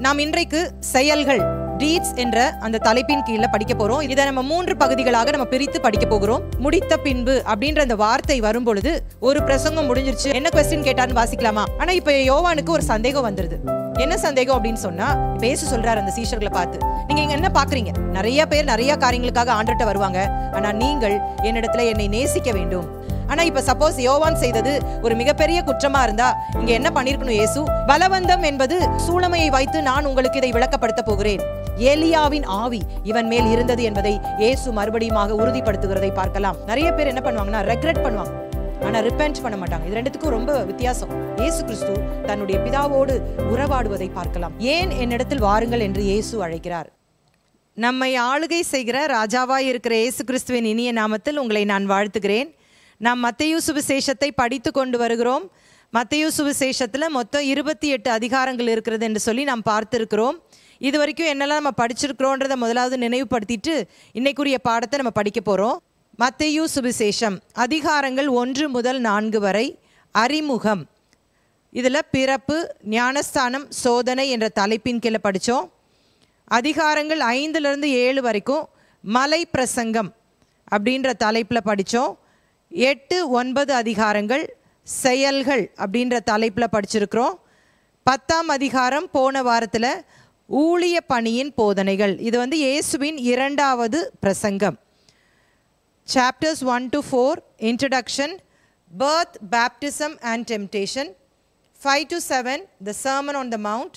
நாம் இன்றைக்கு செயல்கள் டீட்ஸ் என்ற அந்த தலைப்பின் கீழே படிக்க போறோம். இதை நம்ம 3 பகுதிகளாக நம்ம பிரித்து படிக்க போகிறோம். முடித்த பின்பு அப்படின்ற அந்த வார்த்தை வரும் பொழுது ஒரு பிரசங்கம் முடிஞ்சிருச்சு, என்ன கொஸ்டின் கேட்டான்னு வாசிக்கலாமா? ஆனா இப்ப யோவானுக்கு ஒரு சந்தேகம் வந்துருது. என்ன சந்தேகம் அப்படின்னு சொன்னா, பேச சொல்றாரு அந்த சீஷர்களை பார்த்து, நீங்க இங்க என்ன பாக்குறீங்க? நிறைய பேர் நிறைய காரியங்களுக்காக ஆண்டவர்ட்ட வருவாங்க, ஆனா நீங்கள் என்னிடத்துல என்னை நேசிக்க வேண்டும். ஆனா இப்ப சப்போஸ் யோவான் செய்தது ஒரு மிகப்பெரிய குற்றமா இருந்தா இங்க என்ன பண்ணிருக்கணும்? இயேசு பலவந்தம் என்பது சூளமையை வைத்து நான் உங்களுக்கு இதை விளக்கப்படுத்த போகிறேன். ஏலியாவின் ஆவி இவன் மேல் இருந்தது என்பதை இயேசு மறுபடியும் உறுதிப்படுத்துகிறதை பார்க்கலாம். நிறைய பேர் என்ன பண்ணுவாங்கன்னா, ரெக்ரெட் பண்ணுவாங்க, ஆனா ரிப்பென்ட் பண்ண மாட்டாங்க. இது ரெண்டுத்துக்கும் ரொம்ப வித்தியாசம். இயேசு கிறிஸ்து தன்னுடைய பிதாவோடு உறவாடுவதை பார்க்கலாம். ஏன் என்னிடத்தில் வாருங்கள் என்று இயேசு அழைக்கிறார். நம்மை ஆளுகை செய்கிற ராஜாவாய் இருக்கிற இயேசு கிறிஸ்துவின் இனிய நாமத்தில் உங்களை நான் வாழ்த்துகிறேன். நாம் மத்தேயு சுவிசேஷத்தை படித்து கொண்டு வருகிறோம். மத்தேயு சுவிசேஷத்தில் மொத்தம் 28 அதிகாரங்கள் இருக்கிறது என்று சொல்லி நாம் பார்த்துருக்கிறோம். இது வரைக்கும் என்னெல்லாம் நம்ம படிச்சிருக்கிறோன்றதை முதலாவது நினைவுபடுத்திட்டு இன்னைக்குரிய பாடத்தை நம்ம படிக்க போகிறோம். மத்தேயு சுவிசேஷம் அதிகாரங்கள் 1 முதல் 4 வரை அறிமுகம். இதில் பிறப்பு, ஞானஸ்தானம், சோதனை என்ற தலைப்பின் கீழே படித்தோம். அதிகாரங்கள் 5லிருந்து 7 வரைக்கும் மலை பிரசங்கம் அப்படின்ற தலைப்பில் படித்தோம். 8, 9 அதிகாரங்கள் செயல்கள் அப்படின்ற தலைப்பில் படிச்சிருக்கிறோம். 10ஆம் அதிகாரம் போன வாரத்தில் ஊழிய பணியின் போதனைகள். இது இயேசுவின் 2வது பிரசங்கம். Chapters 1 to 4 introduction, birth, baptism and temptation. 5 to 7 the sermon on the mount.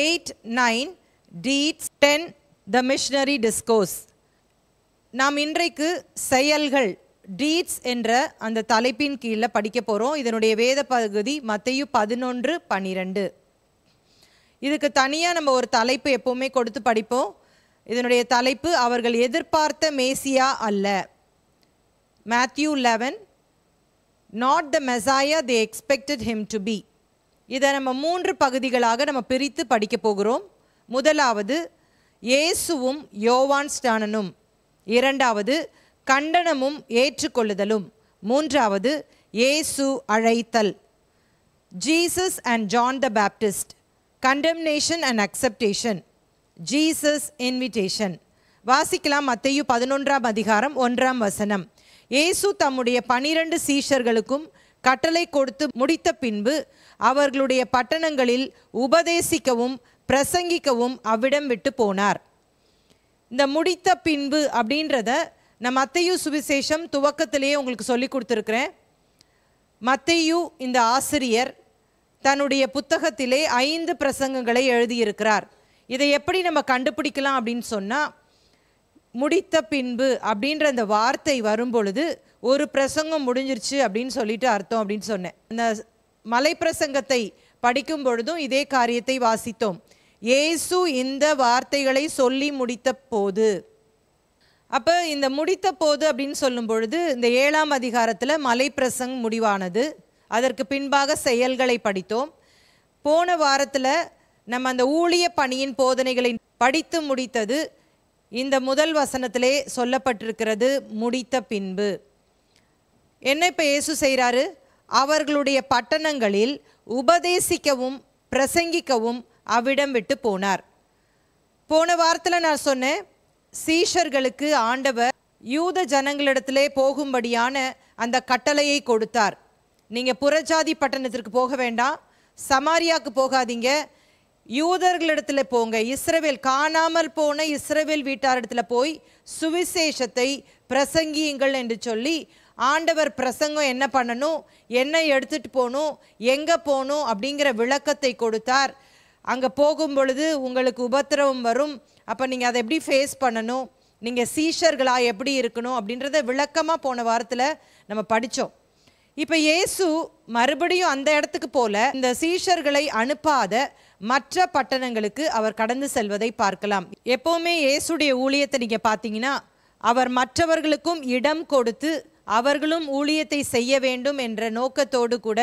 8, 9 deeds. 10 the missionary discourse. நாம் இன்றைக்கு செயல்கள் டீட்ஸ் என்ற அந்த தலைப்பின் கீழே படிக்க போகிறோம். இதனுடைய வேத பகுதி மத்தேயு 11, 12. இதுக்கு தனியாக நம்ம ஒரு தலைப்பு எப்போவுமே கொடுத்து படிப்போம். இதனுடைய தலைப்பு அவர்கள் எதிர்பார்த்த மேசியா அல்ல. Matthew 11, not the Messiah they expected him to be. இதை நம்ம 3 பகுதிகளாக நம்ம பிரித்து படிக்க போகிறோம். முதலாவது இயேசுவும் யோவான் ஸ்நானனும், 2வது கண்டனமும் ஏற்றுக்கொள்ளுதலும், 3வது இயேசு அழைத்தல். Jesus and John the Baptist, condemnation and acceptation, Jesus invitation. வாசிக்கலாம் மத்தேயு 11ஆம் அதிகாரம் 1ஆம் வசனம். இயேசு தம்முடைய 12 சீஷர்களுக்கும் கட்டளை கொடுத்து முடித்த பின்பு அவர்களுடைய பட்டணங்களில் உபதேசிக்கவும் பிரசங்கிக்கவும் அவ்விடம் விட்டு போனார். இந்த முடித்த பின்பு அப்படின்றத நான் மத்தேயு சுவிசேஷம் துவக்கத்திலேயே உங்களுக்கு சொல்லி கொடுத்துருக்கிறேன். மத்தேயு இந்த ஆசிரியர் தன்னுடைய புத்தகத்திலே 5 பிரசங்கங்களை எழுதியிருக்கிறார். இதை எப்படி நம்ம கண்டுபிடிக்கலாம் அப்படின்னு சொன்னால், முடித்த பின்பு அப்படின்ற அந்த வார்த்தை வரும் பொழுது ஒரு பிரசங்கம் முடிஞ்சிருச்சு அப்படின்னு சொல்லிட்டு அர்த்தம் அப்படின்னு சொன்னேன். இந்த மலை பிரசங்கத்தை படிக்கும் பொழுதும் இதே காரியத்தை வாசித்தோம். இயேசு இந்த வார்த்தைகளை சொல்லி முடித்த போது, அப்போ இந்த முடித்த போது அப்படின்னு சொல்லும் பொழுது இந்த 7ஆம் அதிகாரத்தில் மலை பிரசங்கம் முடிவானது. அதற்கு பின்பாக செயல்களை படித்தோம். போன வாரத்தில் நம்ம அந்த ஊழிய பணியின் போதனைகளை படித்து முடித்தது. இந்த முதல் வசனத்திலே சொல்லப்பட்டிருக்கிறது முடித்த பின்பு. என்ன இப்போ இயேசு செய்கிறாரு? அவர்களுடைய பட்டணங்களில் உபதேசிக்கவும் பிரசங்கிக்கவும் அவ்விடம் விட்டு போனார். போன வாரத்தில் நான் சொன்னேன், சீஷர்களுக்கு ஆண்டவர் யூத ஜனங்களிடத்திலே போகும்படியான அந்த கட்டளையை கொடுத்தார். நீங்கள் புறஜாதி பட்டணத்திற்கு போக வேண்டாம், சமாரியாவுக்கு போகாதீங்க, யூதர்களிடத்தில் போங்க. இஸ்ரவேல் காணாமல் போன இஸ்ரவேல் வீட்டாரிடத்தில் போய் சுவிசேஷத்தை பிரசங்கியுங்கள் என்று சொல்லி ஆண்டவர் பிரசங்கம் என்ன பண்ணணும், என்ன எடுத்துகிட்டு போகணும், எங்கே போகணும் அப்படிங்கிற விளக்கத்தை கொடுத்தார். அங்கே போகும் பொழுது உங்களுக்கு உபத்திரவம் வரும், அப்போ நீங்கள் அதை எப்படி ஃபேஸ் பண்ணணும், நீங்கள் சீஷர்களாக எப்படி இருக்கணும் அப்படின்றத விளக்கமாக போன வாரத்தில் நம்ம படித்தோம். இப்போ இயேசு மறுபடியும் அந்த இடத்துக்கு போல இந்த சீஷர்களை அனுப்பாத மற்ற பட்டணங்களுக்கு அவர் கடந்து செல்வதை பார்க்கலாம். எப்போவுமே இயேசுடைய ஊழியத்தை நீங்கள் பார்த்தீங்கன்னா, அவர் மற்றவர்களுக்கும் இடம் கொடுத்து அவர்களும் ஊழியத்தை செய்ய வேண்டும் என்ற நோக்கத்தோடு கூட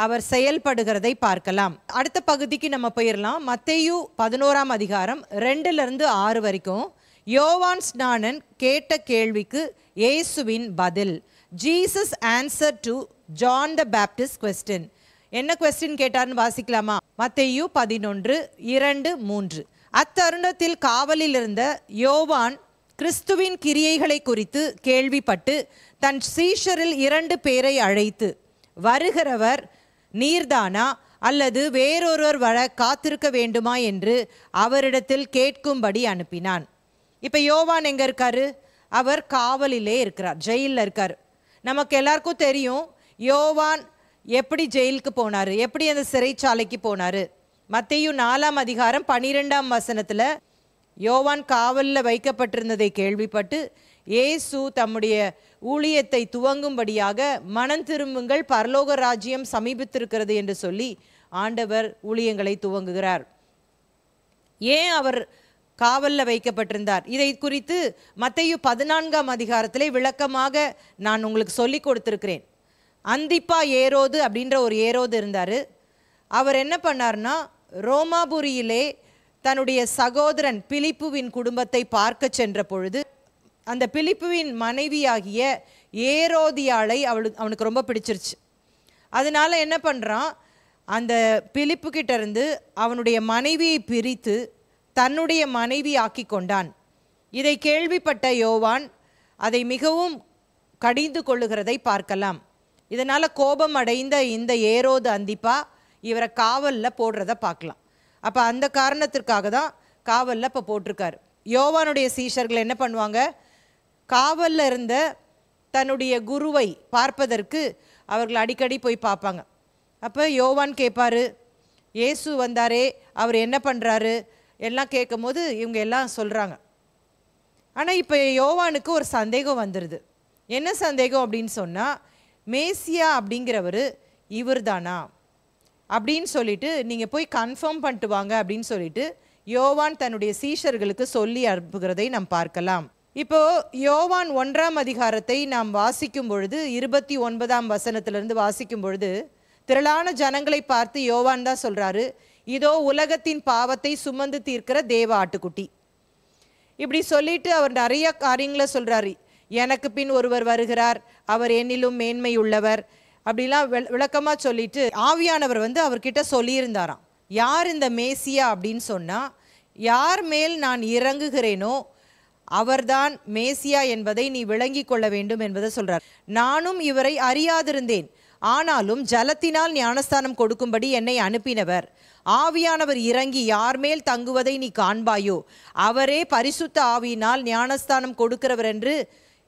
அவர் செயல்படுகிறதை பார்க்கலாம். அடுத்த பகுதிக்கு நம்ம போயிடலாம். மத்தேயு 11ஆம் அதிகாரம் 2லிருந்து 6 வரைக்கும் யோவான் ஸ்நானன் கேட்ட கேள்விக்கு இயேசுவின் பதில். Jesus answer to John the Baptist question. என்ன கொஸ்டின் கேட்டார்னு வாசிக்கலாமா? மத்தேயு 11:2-3. அத்தருணத்தில் காவலில் இருந்த யோவான் கிறிஸ்துவின் கிரியைகளை குறித்து கேள்விப்பட்டு தன் சீஷரில் 2 பேரை அழைத்து, வருகிறவர் நீர்தானா அல்லது வேறொருவர் வர காத்திருக்க வேண்டுமா என்று அவரிடத்தில் கேட்கும்படி அனுப்பினான். இப்போ யோவான் எங்கே இருக்காரு? அவர் காவலிலே இருக்கிறார், ஜெயிலில் இருக்கார். நமக்கு எல்லாருக்கும் தெரியும் யோவான் எப்படி ஜெயிலுக்கு போனார், எப்படி அந்த சிறைச்சாலைக்கு போனார். மத்தேயு 4:12 யோவான் காவலில் வைக்கப்பட்டிருந்ததை கேள்விப்பட்டு இயேசு தம்முடைய ஊழியத்தை துவங்கும்படியாக மனம் திரும்புங்கள், பரலோக ராஜ்யம் சமீபித்திருக்கிறது என்று சொல்லி ஆண்டவர் ஊழியங்களை துவங்குகிறார். ஏன் அவர் காவலில் வைக்கப்பட்டிருந்தார்? இதை குறித்து மத்தேயு 14 விளக்கமாக நான் உங்களுக்கு சொல்லி கொடுத்துருக்கிறேன். அந்திப்பா ஏரோது அப்படின்ற ஒரு ஏரோது இருந்தார். அவர் என்ன பண்ணார்னா, ரோமாபுரியிலே தன்னுடைய சகோதரன் பிலிப்புவின் குடும்பத்தை பார்க்க சென்ற பொழுது அந்த பிலிப்புவின் மனைவியாகிய ஏரோதியாளை அவனுக்கு ரொம்ப பிடிச்சிருச்சு. அதனால என்ன பண்ணுறான், அந்த பிலிப்பு கிட்ட இருந்து அவனுடைய மனைவியை பிரித்து தன்னுடைய மனைவி ஆக்கி கொண்டான். இதை கேள்விப்பட்ட யோவான் அதை மிகவும் கடிந்து கொள்ளுகிறதை பார்க்கலாம். இதனால் கோபம் அடைந்த இந்த ஏரோது அந்திப்பா இவரை காவலில் போடுறத பார்க்கலாம். அப்போ அந்த காரணத்திற்காக தான் காவலில் இப்போ போட்டிருக்காரு. யோவானுடைய சீஷர்கள் என்ன பண்ணுவாங்க, காவலில் இருந்த தன்னுடைய குருவை பார்ப்பதற்கு அவர்கள் அடிக்கடி போய் பார்ப்பாங்க. அப்போ யோவான் கேட்பார், இயேசு வந்தாரே, அவர் என்ன பண்ணுறாரு எல்லாம் கேட்கும் போது இவங்க எல்லாம் சொல்கிறாங்க. ஆனால் இப்போ யோவானுக்கு ஒரு சந்தேகம் வந்துடுது. என்ன சந்தேகம் அப்படின்னு சொன்னால், மேசியா அப்படிங்கிறவர் இவர் தானா அப்படின்னு சொல்லிட்டு நீங்கள் போய் கன்ஃபார்ம் பண்ணிட்டு வாங்க அப்படின்னு சொல்லிட்டு யோவான் தன்னுடைய சீஷர்களுக்கு சொல்லி அனுப்புகிறதை நாம் பார்க்கலாம். இப்போது யோவான் 1 நாம் வாசிக்கும் பொழுது 29 வாசிக்கும் பொழுது திரளான ஜனங்களை பார்த்து யோவான் தான் சொல்கிறாரு, இதோ உலகத்தின் பாவத்தை சுமந்து தீர்க்கிற தேவ ஆட்டுக்குட்டி. இப்படி சொல்லிட்டு அவர் நிறைய காரியங்களை சொல்கிறாரு. எனக்கு பின் ஒருவர் வருகிறார், அவர் என்னிலும் மேன்மை உள்ளவர் அப்படிலாம் விளக்கமாக சொல்லிட்டு ஆவியானவர் அவர்கிட்ட சொல்லியிருந்தாராம், யார் இந்த மேசியா அப்படின்னு சொன்னால், யார் மேல் நான் இறங்குகிறேனோ அவர்தான் மேசியா என்பதை நீ விளங்கி கொள்ள வேண்டும் என்பதை சொல்கிறார். நானும் இவரை அறியாதிருந்தேன், ஆனாலும் ஜலத்தினால் ஞானஸ்தானம் கொடுக்கும்படி என்னை அனுப்பினவர். ஆவியானவர் இறங்கி யார் மேல் தங்குவதை நீ காண்பாயோ அவரே பரிசுத்த ஆவியினால் ஞானஸ்தானம் கொடுக்கிறவர் என்று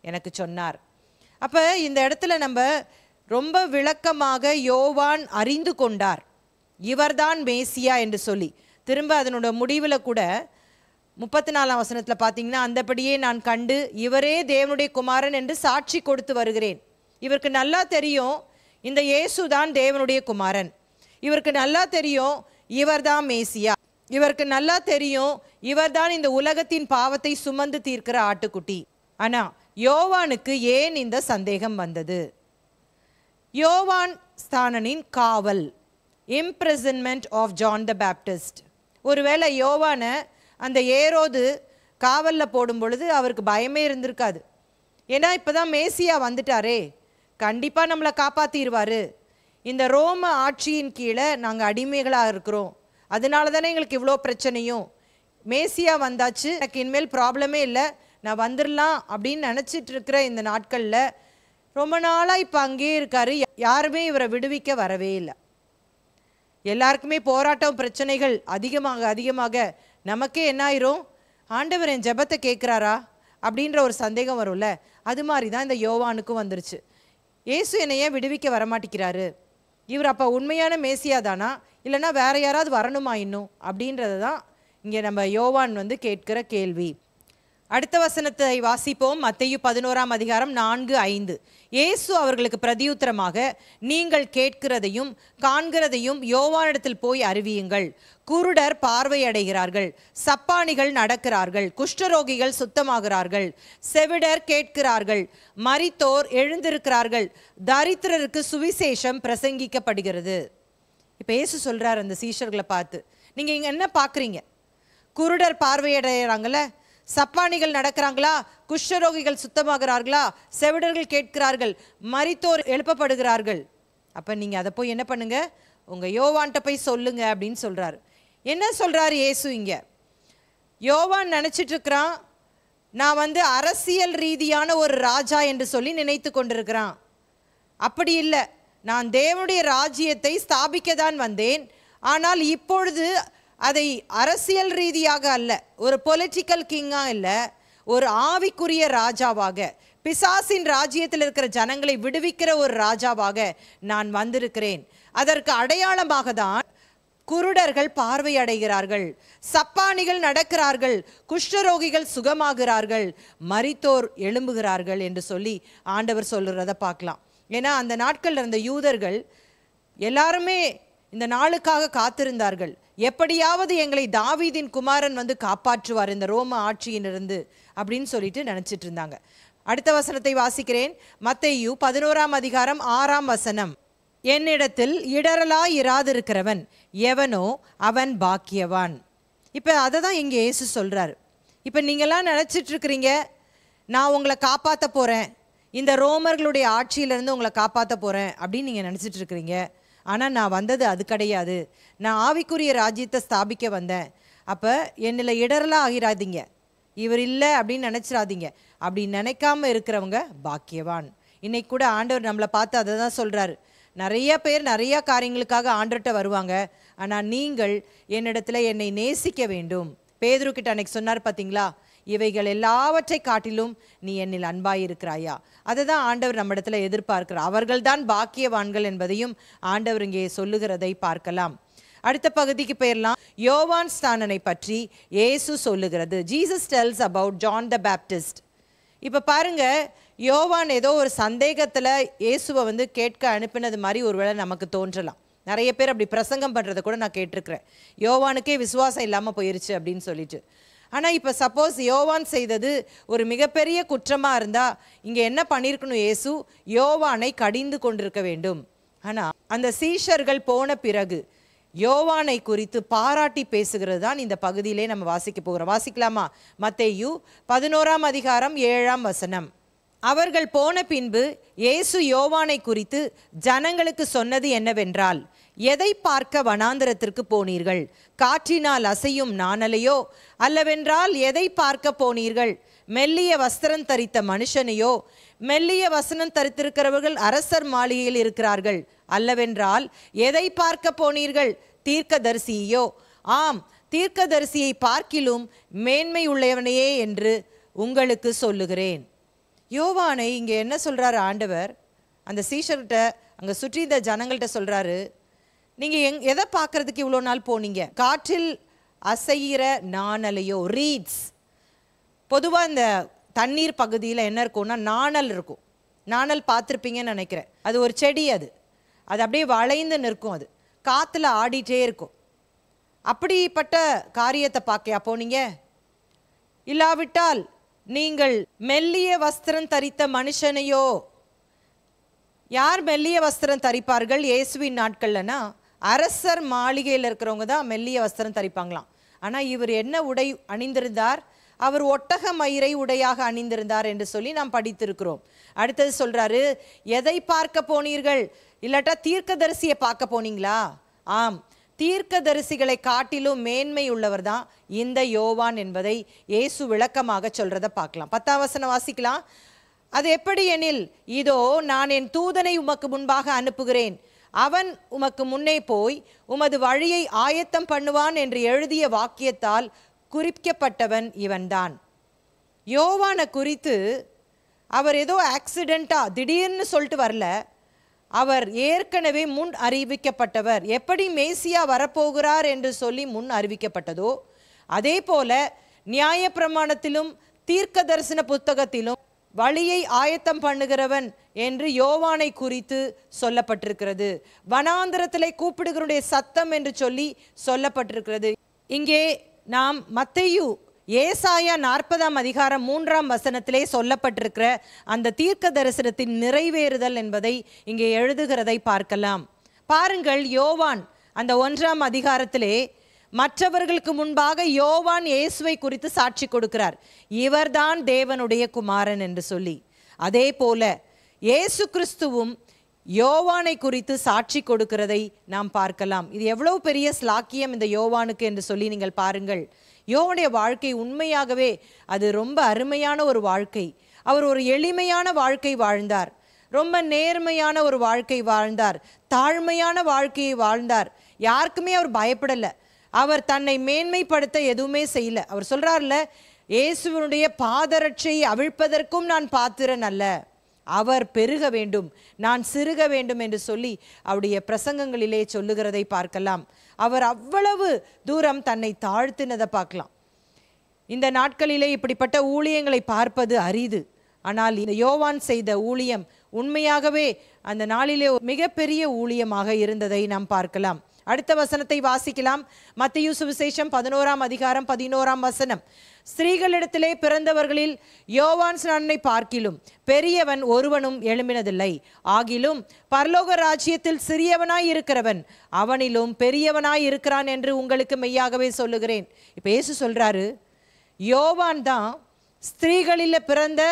எனக்கு சொன்னார். அப்போ இந்த இடத்துல நம்ம ரொம்ப விளக்கமாக யோவான் அறிந்து கொண்டார் இவர்தான் மேசியா என்று சொல்லி. திரும்ப அதனோட முடிவில் கூட 34 பார்த்தீங்கன்னா, அந்தபடியே நான் கண்டு இவரே தேவனுடைய குமாரன் என்று சாட்சி கொடுத்து வருகிறேன். இவருக்கு நல்லா தெரியும் இந்த இயேசு தான் தேவனுடைய குமாரன். இவருக்கு நல்லா தெரியும் இவர்தான் மேசியா. இவருக்கு நல்லா தெரியும் இவர்தான் இந்த உலகத்தின் பாவத்தை சுமந்து தீர்க்கிற ஆட்டுக்குட்டி. ஆனால் யோவானுக்கு ஏன் இந்த சந்தேகம் வந்தது? யோவான் ஸ்தானனின் காவல், imprisonment of John the Baptist. ஒருவேளை யோவானை அந்த ஏரோது காவலில் போடும் பொழுது அவருக்கு பயமே இருந்திருக்காது. ஏன்னா இப்போ தான் மேசியா வந்துட்டாரே, கண்டிப்பாக நம்மளை காப்பாற்றிடுவார். இந்த ரோம ஆட்சியின் கீழே நாங்கள் அடிமைகளாக இருக்கிறோம், அதனால தானே எங்களுக்கு இவ்வளோ பிரச்சனையும். மேசியா வந்தாச்சு, எனக்கு இனிமேல் ப்ராப்ளமே இல்லை, நான் வந்துடலாம் அப்படின்னு நினச்சிட்டு இருக்கிற இந்த நாட்களில் ரொம்ப நாளாக இப்போ அங்கேயே இருக்கார். யாருமே இவரை விடுவிக்க வரவே இல்லை. எல்லாருக்குமே போராட்டம் பிரச்சனைகள் அதிகமாக நமக்கே என்ன ஆயிரும், ஆண்டவர் என் ஜெபத்தை கேட்குறாரா அப்படின்ற ஒரு சந்தேகம் வரும்ல. அது மாதிரி தான் இந்த யோவானுக்கும் வந்துருச்சு. இயேசு என்னை ஏன் விடுவிக்க வரமாட்டேங்கிறாரு, இவர் அப்போ உண்மையான மேசியா தானா இல்லைனா வேற யாராவது வரணுமா இன்னும் அப்படின்றது தான் இங்கே நம்ம யோவான் கேட்கிற கேள்வி. அடுத்த வசனத்தை வாசிப்போம். மத்தேயு 11:4-5. இயேசு அவர்களுக்கு பிரதியுத்தரமாக, நீங்கள் கேட்கிறதையும் காண்கிறதையும் யோவானிடத்தில் போய் அறிவியுங்கள். குருடர் பார்வையடைகிறார்கள், சப்பானிகள் நடக்கிறார்கள், குஷ்டரோகிகள் சுத்தமாகிறார்கள், செவிடர் கேட்கிறார்கள், மரித்தோர் எழுந்திருக்கிறார்கள், தரித்திரருக்கு சுவிசேஷம் பிரசங்கிக்கப்படுகிறது. இப்போ இயேசு சொல்கிறார் அந்த சீஷர்களை பார்த்து, நீங்கள் இங்கே என்ன பார்க்குறீங்க? குருடர் பார்வையடைகிறாங்கள, சப்பானிகள் நடக்கிறாங்களா, குஷ்டரோகிகள் சுத்தமாகிறார்களா, செவிடர்கள் கேட்கிறார்கள், மரித்தோர் எழுப்பப்படுகிறார்கள். அப்போ நீங்கள் அதை போய் என்ன பண்ணுங்க, உங்க யோவான்கிட்ட போய் சொல்லுங்க அப்படின்னு சொல்றாரு. என்ன சொல்றாரு இயேசு இங்க? யோவான் நினைச்சிட்டு இருக்கிறான், நான் அரசியல் ரீதியான ஒரு ராஜா என்று சொல்லி நினைத்து கொண்டிருக்கிறான். அப்படி இல்லை, நான் தேவனுடைய ராஜ்யத்தை ஸ்தாபிக்க தான் வந்தேன். ஆனால் இப்பொழுது அதை அரசியல் ரீதியாக அல்ல, ஒரு பொலிட்டிக்கல் கிங்கா இல்லை, ஒரு ஆவிக்குரிய ராஜாவாக, பிசாசின் ராஜ்யத்தில் இருக்கிற ஜனங்களை விடுவிக்கிற ஒரு ராஜாவாக நான் வந்திருக்கிறேன். அதற்கு அடையாளமாக தான் குருடர்கள் பார்வை அடைகிறார்கள், சப்பானிகள் நடக்கிறார்கள், குஷ்டரோகிகள் சுகமாகிறார்கள், மரித்தோர் எழும்புகிறார்கள் என்று சொல்லி ஆண்டவர் சொல்லுறத பார்க்கலாம். ஏன்னா அந்த நாட்களில் இருந்த யூதர்கள் எல்லாருமே இந்த நாளுக்காக காத்திருந்தார்கள். எப்படியாவது எங்களை தாவீதின் குமாரன் காப்பாற்றுவார் இந்த ரோம ஆட்சியிலிருந்து அப்படின்னு சொல்லிட்டு நினைச்சிட்டு இருந்தாங்க. அடுத்த வசனத்தை வாசிக்கிறேன். மத்தேயு 11ஆம் அதிகாரம் 6ஆம் வசனம். என்னிடத்தில் இடரலாய் இராதிருக்கிறவன் எவனோ அவன் பாக்கியவான். இப்போ அதை தான் இங்கே இயேசு சொல்கிறார். இப்போ நீங்கள்லாம் நினச்சிட்டு இருக்கிறீங்க, நான் உங்களை காப்பாற்ற போகிறேன், இந்த ரோமர்களுடைய ஆட்சியிலேருந்து உங்களை காப்பாற்ற போகிறேன் அப்படின்னு நீங்கள் நினச்சிட்டு இருக்கிறீங்க. ஆனால் நான் வந்தது அது கிடையாது. நான் ஆவிக்குரிய ராஜ்யத்தை ஸ்தாபிக்க வந்தேன். அப்போ என்னில் இடரலாக ஆகிராதீங்க, இவர் இல்லை அப்படின்னு நினச்சிடாதீங்க. அப்படி நினைக்காம இருக்கிறவங்க பாக்கியவான். இன்னைக்கு கூட ஆண்டவர் நம்மளை பார்த்து அதை தான் சொல்கிறாரு. நிறைய பேர் நிறைய காரியங்களுக்காக ஆண்டவர்கிட்ட வருவாங்க, ஆனால் நீங்கள் என்னிடத்துல என்னை நேசிக்க வேண்டும். பேதுருக்கிட்ட அன்னைக்கு சொன்னார் பார்த்தீங்களா, இவைகள் எல்லாவற்றை காட்டிலும் நீ என்னில் அன்பாயிருக்கிறாயா. அதை தான் ஆண்டவர் நம்ம இடத்துல எதிர்பார்க்கிறார். அவர்கள்தான் பாக்கியவான்கள் என்பதையும் ஆண்டவர் இங்கே சொல்லுகிறதை பார்க்கலாம். அடுத்த பகுதிக்கு போயிடலாம். யோவான் ஸ்நானனை பற்றி இயேசு சொல்லுகிறது. Jesus டெல்ஸ் about John the Baptist. இப்போ பாருங்க, யோவான் ஏதோ ஒரு சந்தேகத்தில் இயேசுவை கேட்க அனுப்பினது மாதிரி ஒருவேளை நமக்கு தோன்றலாம். நிறைய பேர் அப்படி பிரசங்கம் பண்ணுறதை கூட நான் கேட்டிருக்கிறேன். யோவானுக்கே விசுவாசம் இல்லாமல் போயிருச்சு அப்படின்னு சொல்லிட்டு. ஆனால் இப்போ சப்போஸ் யோவான் செய்தது ஒரு மிகப்பெரிய குற்றமாக இருந்தால் இங்கே என்ன பண்ணியிருக்கணும்? இயேசு யோவானை கடிந்து கொண்டிருக்க வேண்டும். ஆனால் அந்த சீஷர்கள் போன பிறகு யோவானை குறித்து பாராட்டி பேசுகிறது தான் இந்த பகுதியிலே நம்ம வாசிக்க போகிறோம். வாசிக்கலாமா? மத்தேயு 11ஆம் அதிகாரம் 7ஆம் வசனம். அவர்கள் போன பின்பு இயேசு யோவானை குறித்து ஜனங்களுக்கு சொன்னது என்னவென்றால், எதை பார்க்க வனாந்திரத்திற்கு போனீர்கள்? காற்றினால் அசையும் நாணலையோ? அல்லவென்றால் எதை பார்க்க போனீர்கள்? மெல்லிய வஸ்திரம் தரித்த மனுஷனையோ? மெல்லிய வசனம் தரித்திருக்கிறவர்கள் அரசர் மாளிகையில் இருக்கிறார்கள். அல்லவென்றால் எதை பார்க்க போனீர்கள்? தீர்க்கதரிசியோ? ஆம், தீர்க்கதரிசியை பார்க்கிலும் மேன்மை உள்ளவனையே என்று உங்களுக்கு சொல்லுகிறேன். யோவானை இங்கே என்ன சொல்கிறாரு ஆண்டவர்? அந்த சீஷர்கிட்ட, அங்கே சுற்றி இந்த ஜனங்கள்கிட்ட சொல்கிறாரு, நீங்கள் எதை பார்க்குறதுக்கு இவ்வளோ நாள் போனீங்க? காற்றில் அசைகிற நாணலையோ? ரீட்ஸ். பொதுவாக இந்த தண்ணீர் பகுதியில் என்ன இருக்கும்னா நாணல் இருக்கும். நாணல் பார்த்துருப்பீங்கன்னு நினைக்கிறேன். அது ஒரு செடி, அது அப்படியே வளைந்து நிற்கும், அது காற்றுல ஆடிட்டே இருக்கும். அப்படிப்பட்ட காரியத்தை பார்க்கையா போனீங்க? இல்லாவிட்டால் நீங்கள் மெல்லிய வஸ்திரம் தரித்த மனுஷனையோ? யார் மெல்லிய வஸ்திரம் தரிப்பார்கள் இயேசுவின் நாட்கள்லனா? அரசர் மாளிகையில் இருக்கிறவங்க தான் மெல்லிய வஸ்திரம் தரிப்பாங்களாம். ஆனால் இவர் என்ன உடை அணிந்திருந்தார்? அவர் ஒட்டக மயிரை உடையாக அணிந்திருந்தார் என்று சொல்லி நாம் படித்திருக்கிறோம். அடுத்தது சொல்றாரு, எதை பார்க்க போனீர்கள்? இல்லாட்டா தீர்க்கதரிசியை பார்க்க போனீங்களா? ஆம், தீர்க்கதரிசிகளை காட்டிலும் மேன்மை உள்ளவர் தான் இந்த யோவான் என்பதை இயேசு விளக்கமாக சொல்றதை பார்க்கலாம். 10ஆம் வசனம் வாசிக்கலாம். அது எப்படி எனில், இதோ நான் என் தூதனை உமக்கு முன்பாக அனுப்புகிறேன், அவன் உமக்கு முன்னே போய் உமது வழியை ஆயத்தம் பண்ணுவான் என்று எழுதிய வாக்கியத்தால் குறிக்கப்பட்டவன் இவன்தான். யோவானை குறித்து அவர் ஏதோ ஆக்சிடென்ட்டா திடீர்னு சொல்லிட்டு வரல. அவர் ஏற்கனவே முன் அறிவிக்கப்பட்டவர். எப்படி மேசியா வரப்போகிறார் என்று சொல்லி முன் அறிவிக்கப்பட்டதோ அதே போல நியாயப்பிரமாணத்திலும் தீர்க்க தரிசன புத்தகத்திலும் வழியை ஆயத்தம் பண்ணுகிறவன் என்று யோவானை குறித்து சொல்லப்பட்டிருக்கிறது. வனாந்திரத்திலே கூப்பிடுகிறவருடைய சத்தம் என்று சொல்லி சொல்லப்பட்டிருக்கிறது. இங்கே நாம் மத்தேயு ஏசாயா 40ஆம் அதிகாரம் 3ஆம் வசனத்திலே சொல்லப்பட்டிருக்கிற அந்த தீர்க்க தரிசனத்தின் நிறைவேறுதல் என்பதை இங்கே எழுதுகிறதை பார்க்கலாம். பாருங்கள், யோவான் அந்த 1ஆம் அதிகாரத்திலே மற்றவர்களுக்கு முன்பாக யோவான் இயேசுவை குறித்து சாட்சி கொடுக்கிறார், இவர்தான் தேவனுடைய குமாரன் என்று சொல்லி. அதே போல இயேசு கிறிஸ்துவும் யோவானை குறித்து சாட்சி கொடுக்கிறதை நாம் பார்க்கலாம். இது எவ்வளவு பெரிய ஸ்லாக்கியம் இந்த யோவானுக்கு என்று சொல்லி நீங்கள் பாருங்கள். யோவானுடைய வாழ்க்கை உண்மையாகவே அது ரொம்ப அருமையான ஒரு வாழ்க்கை. அவர் ஒரு எளிமையான வாழ்க்கை வாழ்ந்தார், ரொம்ப நேர்மையான ஒரு வாழ்க்கை வாழ்ந்தார், தாழ்மையான வாழ்க்கையை வாழ்ந்தார். யாருக்குமே அவர் பயப்படலை, அவர் தன்னை மேன்மைப்படுத்த எதுவுமே செய்யல. அவர் சொல்றார்ல, இயேசுவினுடைய பாதரட்சை அவிழ்ப்பதற்கும் நான் பாத்திரன் அல்ல, அவர் பெருக வேண்டும் நான் சிறுக வேண்டும் என்று சொல்லி அவருடைய பிரசங்கங்களிலே சொல்லுகிறதை பார்க்கலாம். அவர் அவ்வளவு தூரம் தன்னை தாழ்த்தினதை பார்க்கலாம். இந்த நாட்களிலே இப்படிப்பட்ட ஊழியங்களை பார்ப்பது அரிது. ஆனால் இந்த யோவான் செய்த ஊழியம் உண்மையாகவே அந்த நாளிலே மிகப்பெரிய ஊழியமாக இருந்ததை நாம் பார்க்கலாம். அடுத்த வசனத்தை வாசிக்கலாம். மத்தேயு சுவிசேஷம் 11ஆம் அதிகாரம் 11ஆம் வசனம். ஸ்திரீகளிடத்திலே பிறந்தவர்களில் யோவான் ஸ்நானனை பார்க்கிலும் பெரியவன் ஒருவனும் எழும்பினதில்லை, ஆகிலும் பரலோக ராஜ்யத்தில் சிறியவனாய் இருக்கிறவன் அவனிலும் பெரியவனாய் இருக்கிறான் என்று உங்களுக்கு மெய்யாகவே சொல்லுகிறேன். இப்போ இயேசு சொல்றாரு, யோவான் தான் ஸ்திரீகளில் பிறந்த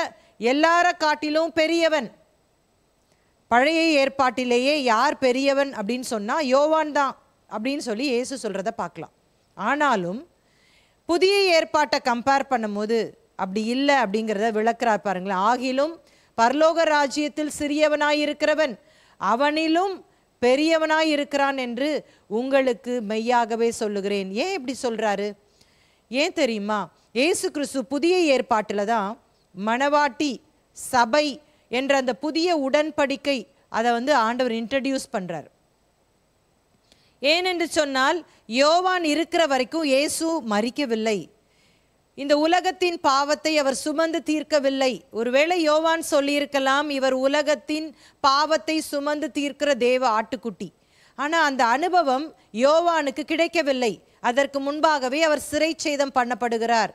எல்லார காட்டிலும் பெரியவன். பழைய ஏற்பாட்டிலேயே யார் பெரியவன் அப்படின்னு சொன்னால் யோவான் தான் அப்படின்னு சொல்லி இயேசு சொல்கிறத பார்க்கலாம். ஆனாலும் புதிய ஏற்பாட்டை கம்பேர் பண்ணும்போது அப்படி இல்லை அப்படிங்கிறத விளக்குறார் பாருங்களேன். ஆகிலும் பரலோக ராஜ்யத்தில் சிறியவனாய் இருக்கிறவன் அவனிலும் பெரியவனாய் இருக்கிறான் என்று உங்களுக்கு மெய்யாகவே சொல்லுகிறேன். ஏன் இப்படி சொல்கிறாரு? ஏன் தெரியுமா? இயேசு கிறிஸ்து புதிய ஏற்பாட்டில் தான் மணவாட்டி சபை என்ற அந்த புதிய உடன்படிக்கை அதை ஆண்டவர் இன்ட்ரடியூஸ் பண்ணுறார். ஏனென்று சொன்னால் யோவான் இருக்கிற வரைக்கும் இயேசு மரிக்கவில்லை, இந்த உலகத்தின் பாவத்தை அவர் சுமந்து தீர்க்கவில்லை. ஒருவேளை யோவான் சொல்லியிருக்கலாம், இவர் உலகத்தின் பாவத்தை சுமந்து தீர்க்கிற தேவ ஆட்டுக்குட்டி. ஆனால் அந்த அனுபவம் யோவானுக்கு கிடைக்கவில்லை. அதற்கு முன்பாகவே அவர் சிறைச்சேதம் பண்ணப்படுகிறார்.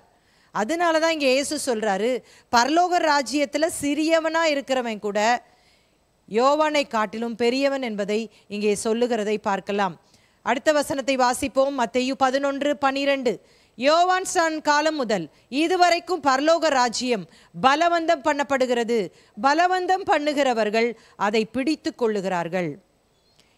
அதனால தான் இங்கே இயேசு சொல்கிறாரு, பரலோக ராஜ்யத்தில் சிறியவனாக இருக்கிறவன் கூட யோவானை காட்டிலும் பெரியவன் என்பதை இங்கே சொல்லுகிறதை பார்க்கலாம். அடுத்த வசனத்தை வாசிப்போம். மத்தேயு 11:12. யோவான் ஸ்நானன் காலம் முதல் இதுவரைக்கும் பரலோக ராஜ்யம் பலவந்தம் பண்ணப்படுகிறது, பலவந்தம் பண்ணுகிறவர்கள் அதை பிடித்து கொள்ளுகிறார்கள்.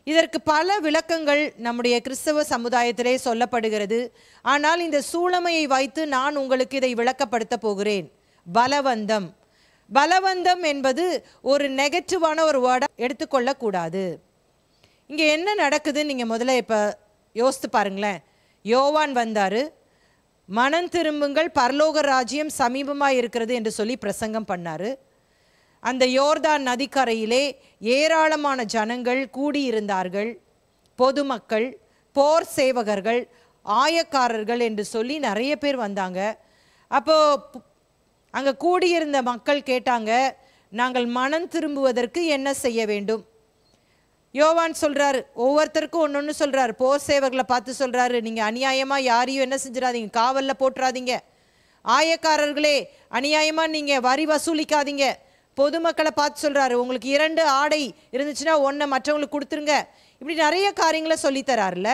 இதற்கு பல விளக்கங்கள் நம்முடைய கிறிஸ்தவ சமுதாயத்திலே சொல்லப்படுகிறது. ஆனால் இந்த சூழமையை வைத்து நான் உங்களுக்கு இதை விளக்கப்படுத்த போகிறேன். பலவந்தம், பலவந்தம் என்பது ஒரு நெகட்டிவான ஒரு வேர்டை எடுத்துக்கொள்ளக்கூடாது. இங்கே என்ன நடக்குதுன்னு நீங்கள் முதல்ல இப்போ யோசித்து பாருங்களேன். யோவான் வந்தார், மனம் திரும்புங்கள் பரலோக ராஜ்யம் சமீபமாக இருக்கிறது என்று சொல்லி பிரசங்கம் பண்ணார். அந்த யோர்தான் நதிக்கரையிலே ஏராளமான ஜனங்கள் கூடியிருந்தார்கள். பொதுமக்கள், போர் சேவகர்கள், ஆயக்காரர்கள் என்று சொல்லி நிறைய பேர் வந்தாங்க. அப்போது அங்கே கூடியிருந்த மக்கள் கேட்டாங்க, நாங்கள் மனம் திரும்புவதற்கு என்ன செய்ய வேண்டும்? யோவான் சொல்கிறார், ஒவ்வொருத்தருக்கும் ஒன்று ஒன்று சொல்கிறார். போர் சேவர்களை பார்த்து சொல்கிறாரு, நீங்கள் அநியாயமாக யாரையும் என்ன செஞ்சிடாதீங்க, காவலில் போட்டுறாதீங்க. ஆயக்காரர்களே, அநியாயமாக நீங்கள் வரி வசூலிக்காதீங்க. பொதுமக்களை பார்த்து சொல்கிறாரு, உங்களுக்கு 2 ஆடை இருந்துச்சுன்னா 1 மற்றவங்களுக்கு கொடுத்துருங்க. இப்படி நிறைய காரியங்களை சொல்லித்தராருல.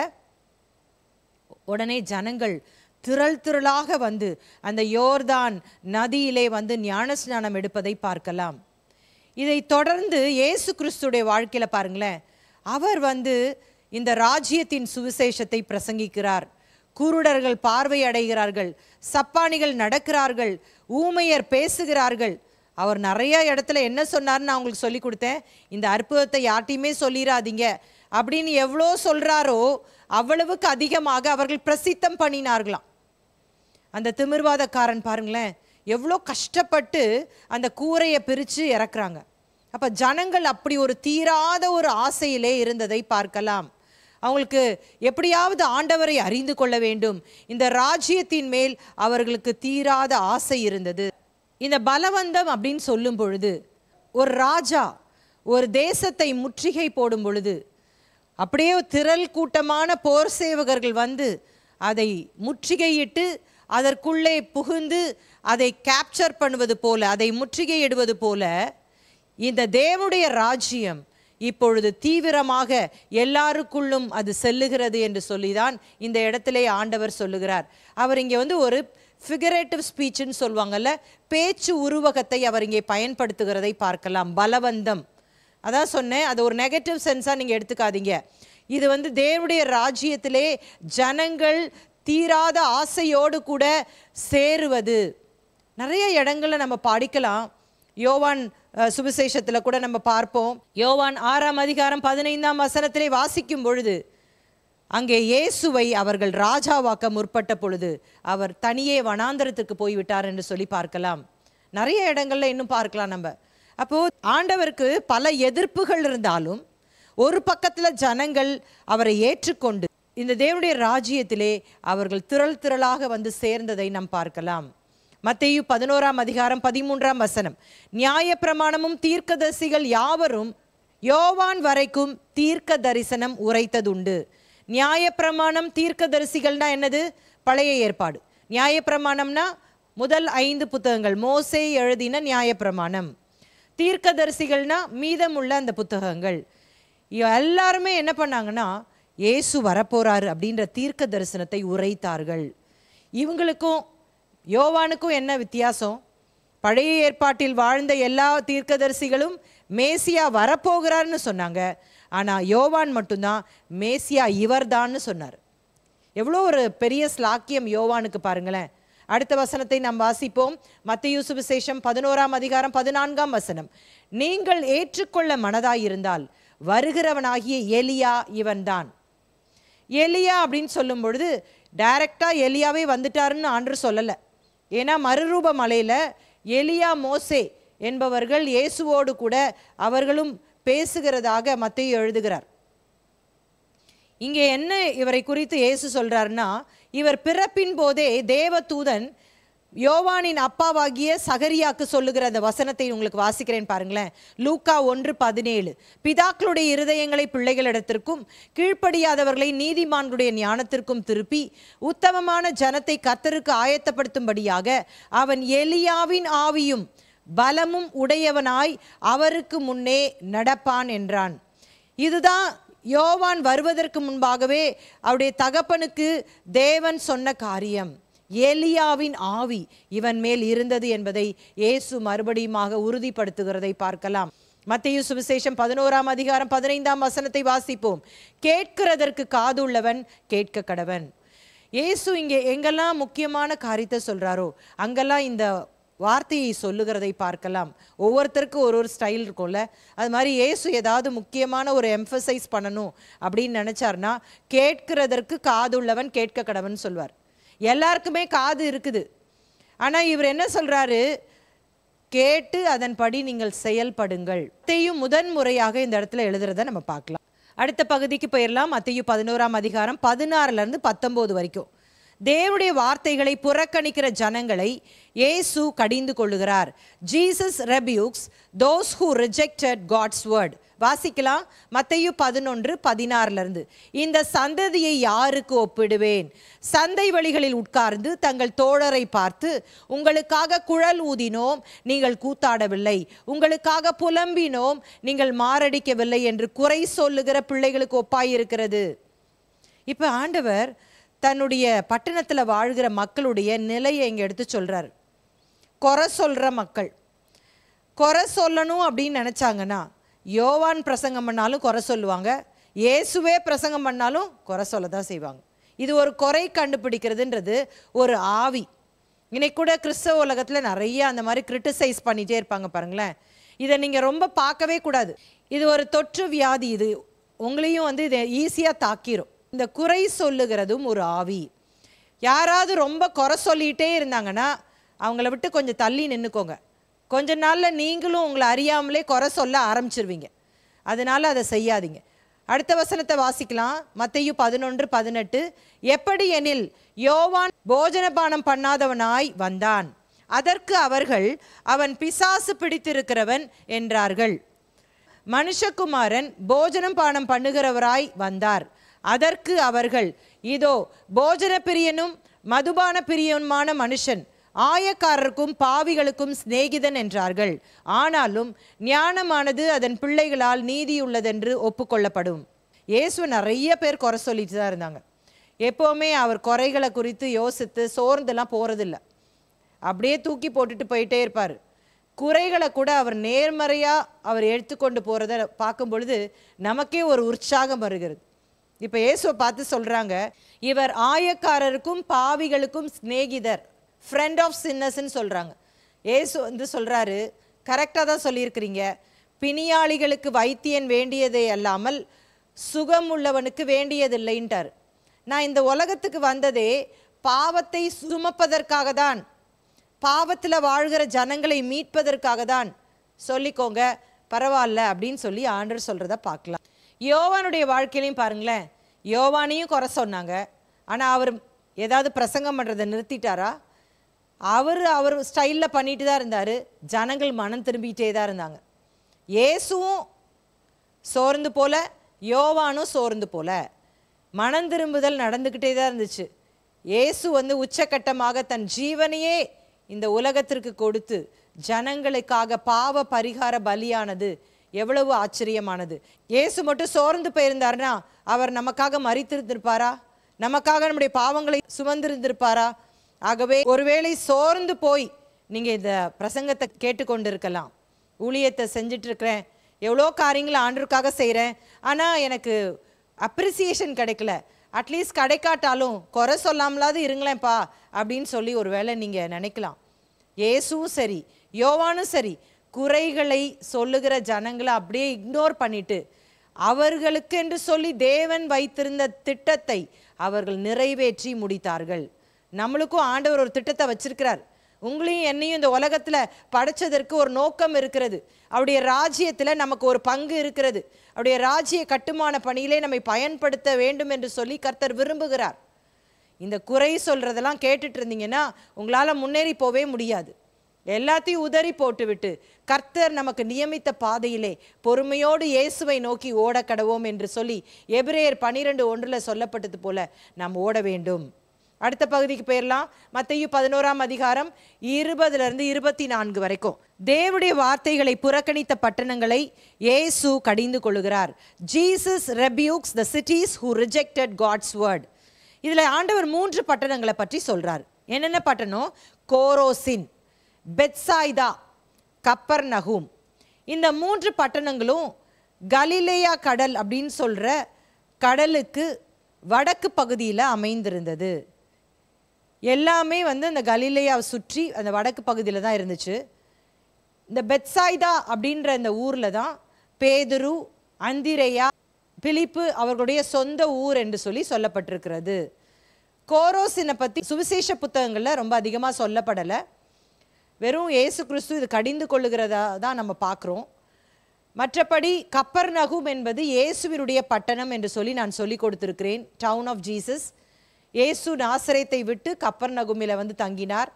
உடனே ஜனங்கள் திரள் திரளாக வந்து அந்த யோர்தான் நதியிலே ஞானஸ்நானம் எடுப்பதை பார்க்கலாம். இதை தொடர்ந்து இயேசு கிறிஸ்துடைய வாழ்க்கையில் பாருங்களேன், அவர் இந்த ராஜ்யத்தின் சுவிசேஷத்தை பிரசங்கிக்கிறார். குருடர்கள் பார்வை அடைகிறார்கள், சப்பானிகள் நடக்கிறார்கள், ஊமையர் பேசுகிறார்கள். அவர் நிறைய இடத்துல என்ன சொன்னார்னு நான் உங்களுக்கு சொல்லி கொடுத்தேன். இந்த அற்புதத்தை யார்ட்டையுமே சொல்லிடாதீங்க அப்படின்னு எவ்வளோ சொல்கிறாரோ அவ்வளவுக்கு அதிகமாக அவர்கள் பிரசித்தம் பண்ணினார்களாம். அந்த திமிர்வாதக்காரன் பாருங்களேன், எவ்வளோ கஷ்டப்பட்டு அந்த கூரையை பிரித்து இறக்குறாங்க. அப்போ ஜனங்கள் அப்படி ஒரு தீராத ஒரு ஆசையிலே இருந்ததை பார்க்கலாம். அவங்களுக்கு எப்படியாவது ஆண்டவரை அறிந்து கொள்ள வேண்டும், இந்த ராஜ்யத்தின் மேல் அவர்களுக்கு தீராத ஆசை இருந்தது. இந்த பலவந்தம் அப்படின்னு சொல்லும் பொழுது, ஒரு ராஜா ஒரு தேசத்தை முற்றுகை போடும் பொழுது அப்படியே திரள் கூட்டமான போர் சேவகர்கள் அதை முற்றுகையிட்டு அதற்குள்ளே புகுந்து அதை கேப்சர் பண்ணுவது போல, அதை முற்றுகையிடுவது போல இந்த தேவனுடைய ராஜ்யம் இப்பொழுது தீவிரமாக எல்லாருக்குள்ளும் அது செல்லுகிறது என்று சொல்லிதான் இந்த இடத்திலே ஆண்டவர் சொல்லுகிறார். அவர் இங்கே ஒரு ஃபிகரேட்டிவ் ஸ்பீச்சுன்னு சொல்லுவாங்கல்ல, பேச்சு உருவகத்தை அவர் இங்கே பயன்படுத்துகிறதை பார்க்கலாம். பலவந்தம், அதான் சொன்னேன், அது ஒரு நெகட்டிவ் சென்ஸாக நீங்கள் எடுத்துக்காதீங்க. இது தேவனுடைய ராஜ்யத்திலே ஜனங்கள் தீராத ஆசையோடு கூட சேருவது. நிறைய இடங்களில் நம்ம படிக்கலாம். யோவான் சுவிசேஷத்தில் கூட நம்ம பார்ப்போம். யோவான் 6ஆம் அதிகாரம் 15ஆம் வசனத்திலே வாசிக்கும் பொழுது, அங்கே இயேசுவை அவர்கள் ராஜாவாக்க முற்பட்ட பொழுது அவர் தனியே வனாந்தரத்துக்கு போய்விட்டார் என்று சொல்லி பார்க்கலாம். நிறைய இடங்கள்ல இன்னும் பார்க்கலாம் நம்ம. அப்போ ஆண்டவருக்கு பல எதிர்ப்புகள் இருந்தாலும் ஒரு பக்கத்தில் ஜனங்கள் அவரை ஏற்றுக்கொண்டு இந்த தேவனுடைய ராஜ்யத்திலே அவர்கள் திரள் திரளாக சேர்ந்ததை நாம் பார்க்கலாம். மத்தேயு 11ஆம் அதிகாரம் 13ஆம் வசனம், நியாயப்பிரமாணமும் தீர்க்கதரிசிகள் யாவரும் யோவான் வரைக்கும் தீர்க்க தரிசனம் உரைத்ததுண்டு. நியாயப்பிரமாணம் தீர்க்கதரிசிகள்னா என்னது? பழைய ஏற்பாடு. நியாயப்பிரமாணம்னா முதல் 5 புத்தகங்கள், மோசே எழுதின நியாயப்பிரமாணம். தீர்க்கதரிசிகள்னா மீதமுள்ள அந்த புத்தகங்கள். எல்லாருமே என்ன பண்ணாங்கன்னா, இயேசு வரப்போறாரு அப்படின்ற தீர்க்க தரிசனத்தை உரைத்தார்கள். இவங்களுக்கும் யோவானுக்கும் என்ன வித்தியாசம்? பழைய ஏற்பாட்டில் வாழ்ந்த எல்லா தீர்க்கதரிசிகளும் மேசியா வரப்போகிறார்னு சொன்னாங்க. ஆனால் யோவான் மட்டும்தான் மேசியா இவர்தான்னு சொன்னார். எவ்வளோ ஒரு பெரிய ஸ்லாக்கியம் யோவானுக்கு பாருங்களேன். அடுத்த வசனத்தை நாம் வாசிப்போம். மத்தேயு சுவிசேஷம் 11ஆம் அதிகாரம் 14ஆம் வசனம், நீங்கள் ஏற்றுக்கொள்ள மனதாயிருந்தால் வருகிறவனாகிய எலியா இவன்தான். எலியா அப்படின்னு சொல்லும் பொழுது டைரக்டாக எலியாவே வந்துட்டாருன்னு ஆண்டவர் சொல்லலை. ஏன்னா மறுரூப மலையில் எலியா மோசே என்பவர்கள் இயேசுவோடு கூட அவர்களும் பேசுகிறதாக மத்தேயு எழுதுகிறார். இங்கே என்ன இவரை குறித்து இயேசு சொல்றாருன்னா, இவர் பிறப்பின் போதே தேவதூதன் யோவானின் அப்பாவாகிய சகரியாக்கு சொல்லுகிற அந்த வசனத்தை உங்களுக்கு வாசிக்கிறேன் பாருங்களேன். லூக்கா 1:17, பிதாக்களுடைய இருதயங்களை பிள்ளைகளிடத்திற்கும் கீழ்ப்படியாதவர்களை நீதிமான்களுடைய ஞானத்திற்கும் திருப்பி உத்தமமான ஜனத்தை கர்த்தருக்கு ஆயத்தப்படுத்தும்படியாக அவன் எலியாவின் ஆவியும் பலமும் உடையவனாய் அவருக்கு முன்னே நடப்பான் என்றான். இதுதான் யோவான் வருவதற்கு முன்பாகவே அவருடைய தகப்பனுக்கு தேவன் சொன்ன காரியம். எலியாவின் ஆவி இவன் மேல் இருந்தது என்பதை இயேசு மறுபடியுமாக உறுதிப்படுத்துகிறதை பார்க்கலாம். மத்தேயு சுவிசேஷம் 11ஆம் அதிகாரம் 15ஆம் வசனத்தை வாசிப்போம். கேட்கிறதற்கு காதுள்ளவன் கேட்க கடவன். இயேசு இங்கே எங்கெல்லாம் முக்கியமான காரியத்தை சொல்றாரோ அங்கெல்லாம் இந்த வார்த்தையை சொல்லுகிறதை பார்க்கலாம். ஒவ்வொருத்தருக்கும் ஒரு ஸ்டைல் இருக்கும்ல. அது மாதிரி இயேசு ஏதாவது முக்கியமான ஒரு எம்ஃபசைஸ் பண்ணணும் அப்படின்னு நினைச்சார்னா, கேட்கிறதற்கு காதுள்ளவன் கேட்க கடவன் சொல்வார். எல்லாருக்குமே காது இருக்குது. ஆனால் இவர் என்ன சொல்றாரு? கேட்டு அதன்படி நீங்கள் செயல்படுங்கள். மத்தேயு முதன் முறையாக இந்த இடத்துல எழுதுறத நம்ம பார்க்கலாம். அடுத்த பகுதிக்கு போயிடலாம். மத்தேயு 11ஆம் அதிகாரம் 16லேருந்து 19 வரைக்கும். தேவனுடைய வார்த்தைகளை புறக்கணிக்கிற ஜனங்களை இயேசு கடிந்து கொள்ளுகிறார். Jesus rebukes those who rejected God's word. வாசிக்கலாம். மத்தேயு 11:16. இந்த சந்ததியை யாருக்கு ஒப்பிடுவேன்? சந்தை வழிகளில் உட்கார்ந்து தங்கள் தோழரை பார்த்து, உங்களுக்காக குழல் ஊதினோம், நீங்கள் கூத்தாடவில்லை, உங்களுக்காக புலம்பினோம், நீங்கள் மாரடிக்கவில்லை என்று குறை சொல்லுகிற பிள்ளைகளுக்கு ஒப்பாயிருக்கிறது. இப்போ ஆண்டவர் தன்னுடைய பட்டணத்தில் வாழ்கிற மக்களுடைய நிலையை இங்கே எடுத்து சொல்கிறார். குறை சொல்கிற மக்கள் குறை சொல்லணும் அப்படின்னு நினச்சாங்கன்னா, யோவான் பிரசங்கம் பண்ணாலும் குறை சொல்லுவாங்க, இயேசுவே பிரசங்கம் பண்ணாலும் குறை சொல்ல தான் செய்வாங்க. இது ஒரு குறை கண்டுபிடிக்கிறதுன்றது ஒரு ஆவி. இன்னைக்கு கூட கிறிஸ்தவ உலகத்தில் நிறைய அந்த மாதிரி கிரிட்டிசைஸ் பண்ணிகிட்டே இருப்பாங்க பாருங்களேன். இதை நீங்கள் ரொம்ப பார்க்கவே கூடாது. இது ஒரு தொற்று வியாதி. இது உங்களையும் இதை ஈஸியாக தாக்கிரும். இந்த குறை சொல்லுகிறதும் ஒரு ஆவி. யாராவது ரொம்ப குறை சொல்லிகிட்டே இருந்தாங்கன்னா அவங்கள விட்டு கொஞ்சம் தள்ளி நின்றுக்கோங்க. கொஞ்ச நாளில் நீங்களும் உங்களை அறியாமலே குறை சொல்ல ஆரம்பிச்சிருவீங்க. அதனால் அதை செய்யாதீங்க. அடுத்த வசனத்தை வாசிக்கலாம். மத்தேயு 11:18, எப்படி எனில் யோவான் போஜனபானம் பண்ணாதவனாய் வந்தான், அதற்கு அவர்கள் அவன் பிசாசு பிடித்திருக்கிறவன் என்றார்கள். மனுஷகுமாரன் போஜனம் பானம் பண்ணுகிறவராய் வந்தார், அதற்கு அவர்கள் இதோ போஜன பிரியனும் மதுபான பிரியனுமான மனுஷன், ஆயக்காரருக்கும் பாவிகளுக்கும் சிநேகிதன் என்றார்கள். ஆனாலும் ஞானமானது அதன் பிள்ளைகளால் நீதியுள்ளதென்று ஒப்புக்கொள்ளப்படும். இயேசு நிறைய பேர் குறை சொல்லிட்டு தான் இருந்தாங்க. எப்போவுமே அவர் குறைகளை குறித்து யோசித்து சோர்ந்தெல்லாம் போகிறதில்ல. அப்படியே தூக்கி போட்டுட்டு போயிட்டே இருப்பார். குறைகளை கூட அவர் நேர்மறையாக அவர் எடுத்துக்கொண்டு போகிறத பார்க்கும் பொழுது நமக்கே ஒரு உற்சாகம் வருகிறது. இப்போ இயேசுவை பார்த்து சொல்கிறாங்க, இவர் ஆயக்காரருக்கும் பாவிகளுக்கும் சிநேகிதர், ஃப்ரெண்ட் ஆஃப் சின்னர்ஸ்ன்னு சொல்கிறாங்க. இயேசு வந்து சொல்கிறாரு, கரெக்டாக தான் சொல்லியிருக்கிறீங்க, பிணியாளிகளுக்கு வைத்தியன் வேண்டியதே அல்லாமல் சுகம் உள்ளவனுக்கு வேண்டியதில்லைன்ட்டார். நான் இந்த உலகத்துக்கு வந்ததே பாவத்தை சுமப்பதற்காக தான், பாவத்தில் வாழ்கிற ஜனங்களை மீட்பதற்காக தான், சொல்லிக்கோங்க பரவாயில்ல அப்படின்னு சொல்லி ஆண்டவர் சொல்கிறத பார்க்கலாம். யோவானுடைய வாழ்க்கையிலையும் பாருங்களேன், யோவானையும் குறை சொன்னாங்க, ஆனால் அவர் ஏதாவது பிரசங்கம் பண்ணுறதை நிறுத்திட்டாரா? அவர் ஸ்டைலில் பண்ணிட்டு தான் இருந்தார், ஜனங்கள் மனம் திரும்பிக்கிட்டே தான் இருந்தாங்க. இயேசுவும் சோர்ந்து போல, யோவானும் சோர்ந்து போல, மனம் திரும்புதல் நடந்துக்கிட்டே தான் இருந்துச்சு. இயேசு வந்து உச்சக்கட்டமாக தன் ஜீவனையே இந்த உலகத்திற்கு கொடுத்து ஜனங்களுக்காக பாவ பரிகார பலியானது எவ்வளவு ஆச்சரியமானது. இயேசு மட்டும் சோர்ந்து போயிருந்தார்னா அவர் நமக்காக மரித்திருந்திருப்பாரா? நமக்காக நம்முடைய பாவங்களை சுமந்திருந்திருப்பாரா? ஆகவே ஒருவேளை சோர்ந்து போய் நீங்கள் இந்த பிரசங்கத்தை கேட்டுக்கொண்டு இருக்கலாம். ஊழியத்தை செஞ்சுட்டு இருக்கிறேன், எவ்வளோ காரியங்களை ஆண்டவருக்காக செய்கிறேன், ஆனால் எனக்கு அப்ரிசியேஷன் கிடைக்கல, அட்லீஸ்ட் கிடைக்காட்டாலும் குறை சொல்லாமலாவது இருங்களேன்ப்பா அப்படின்னு சொல்லி ஒரு வேளை நீங்கள் நினைக்கலாம். இயேசுவும் சரி, யோவானும் சரி, குறைகளை சொல்லுகிற ஜனங்களை அப்படியே இக்னோர் பண்ணிட்டு அவர்களுக்கு என்று சொல்லி தேவன் வைத்திருந்த திட்டத்தை அவர்கள் நிறைவேற்றி முடித்தார்கள். நம்மளுக்கும் ஆண்டவர் ஒரு திட்டத்தை வச்சிருக்கிறார். உங்களையும் என்னையும் இந்த உலகத்தில் படைச்சதற்கு ஒரு நோக்கம் இருக்கிறது. அவருடைய ராஜ்யத்தில் நமக்கு ஒரு பங்கு இருக்கிறது. அவருடைய ராஜ்ய கட்டுமான பணியிலே நம்மை பயன்படுத்த வேண்டும் என்று சொல்லி கர்த்தர் விரும்புகிறார். இந்த குறை சொல்கிறதெல்லாம் கேட்டுட்டு இருந்தீங்கன்னா உங்களால் முன்னேறி போவே முடியாது. எல்லாத்தையும் உதறி போட்டுவிட்டு கர்த்தர் நமக்கு நியமித்த பாதையிலே பொறுமையோடு இயேசுவை நோக்கி ஓட கடவோம் என்று சொல்லி எபிரேயர் 12:1 சொல்லப்பட்டது போல நாம் ஓட வேண்டும். அடுத்த பகுதிக்கு போயிடலாம். மத்தேயு 11:20-24 வரைக்கும். தேவனுடைய வார்த்தைகளை புறக்கணித்த பட்டணங்களை இயேசு கடிந்து கொள்ளுகிறார். Jesus rebukes the cities who rejected God's word. இதில் ஆண்டவர் 3 பட்டணங்களை பற்றி சொல்றார். என்னென்ன பட்டணம்? கோரோசின், பெத்சாய்தா, கப்பர்நகூம். இந்த 3 பட்டணங்களும் கலிலேயா கடல் அப்படின்னு சொல்கிற கடலுக்கு வடக்கு பகுதியில் அமைந்திருந்தது. எல்லாமே வந்து அந்த கலிலேயாவை சுற்றி அந்த வடக்கு பகுதியில் தான் இருந்துச்சு. இந்த பெத்சாய்தா அப்படின்ற இந்த ஊரில் தான் பேதுரு, அந்திரேயா, பிலிப்பு அவர்களுடைய சொந்த ஊர் என்று சொல்லி சொல்லப்பட்டிருக்கிறது. கோரோசினை பற்றி சுவிசேஷ புத்தகங்களில் ரொம்ப அதிகமாக சொல்லப்படலை. வெறும் இயேசு கிறிஸ்து இது கடிந்து கொள்ளுகிறதா தான் நம்ம பார்க்குறோம். மற்றபடி கப்பர்நகூம் என்பது இயேசுவினுடைய பட்டணம் என்று சொல்லி நான் சொல்லி கொடுத்துருக்கிறேன். Town of Jesus. இயேசு நாசரேத்தை விட்டு கப்பர்நகூமில் வந்து தங்கினார்.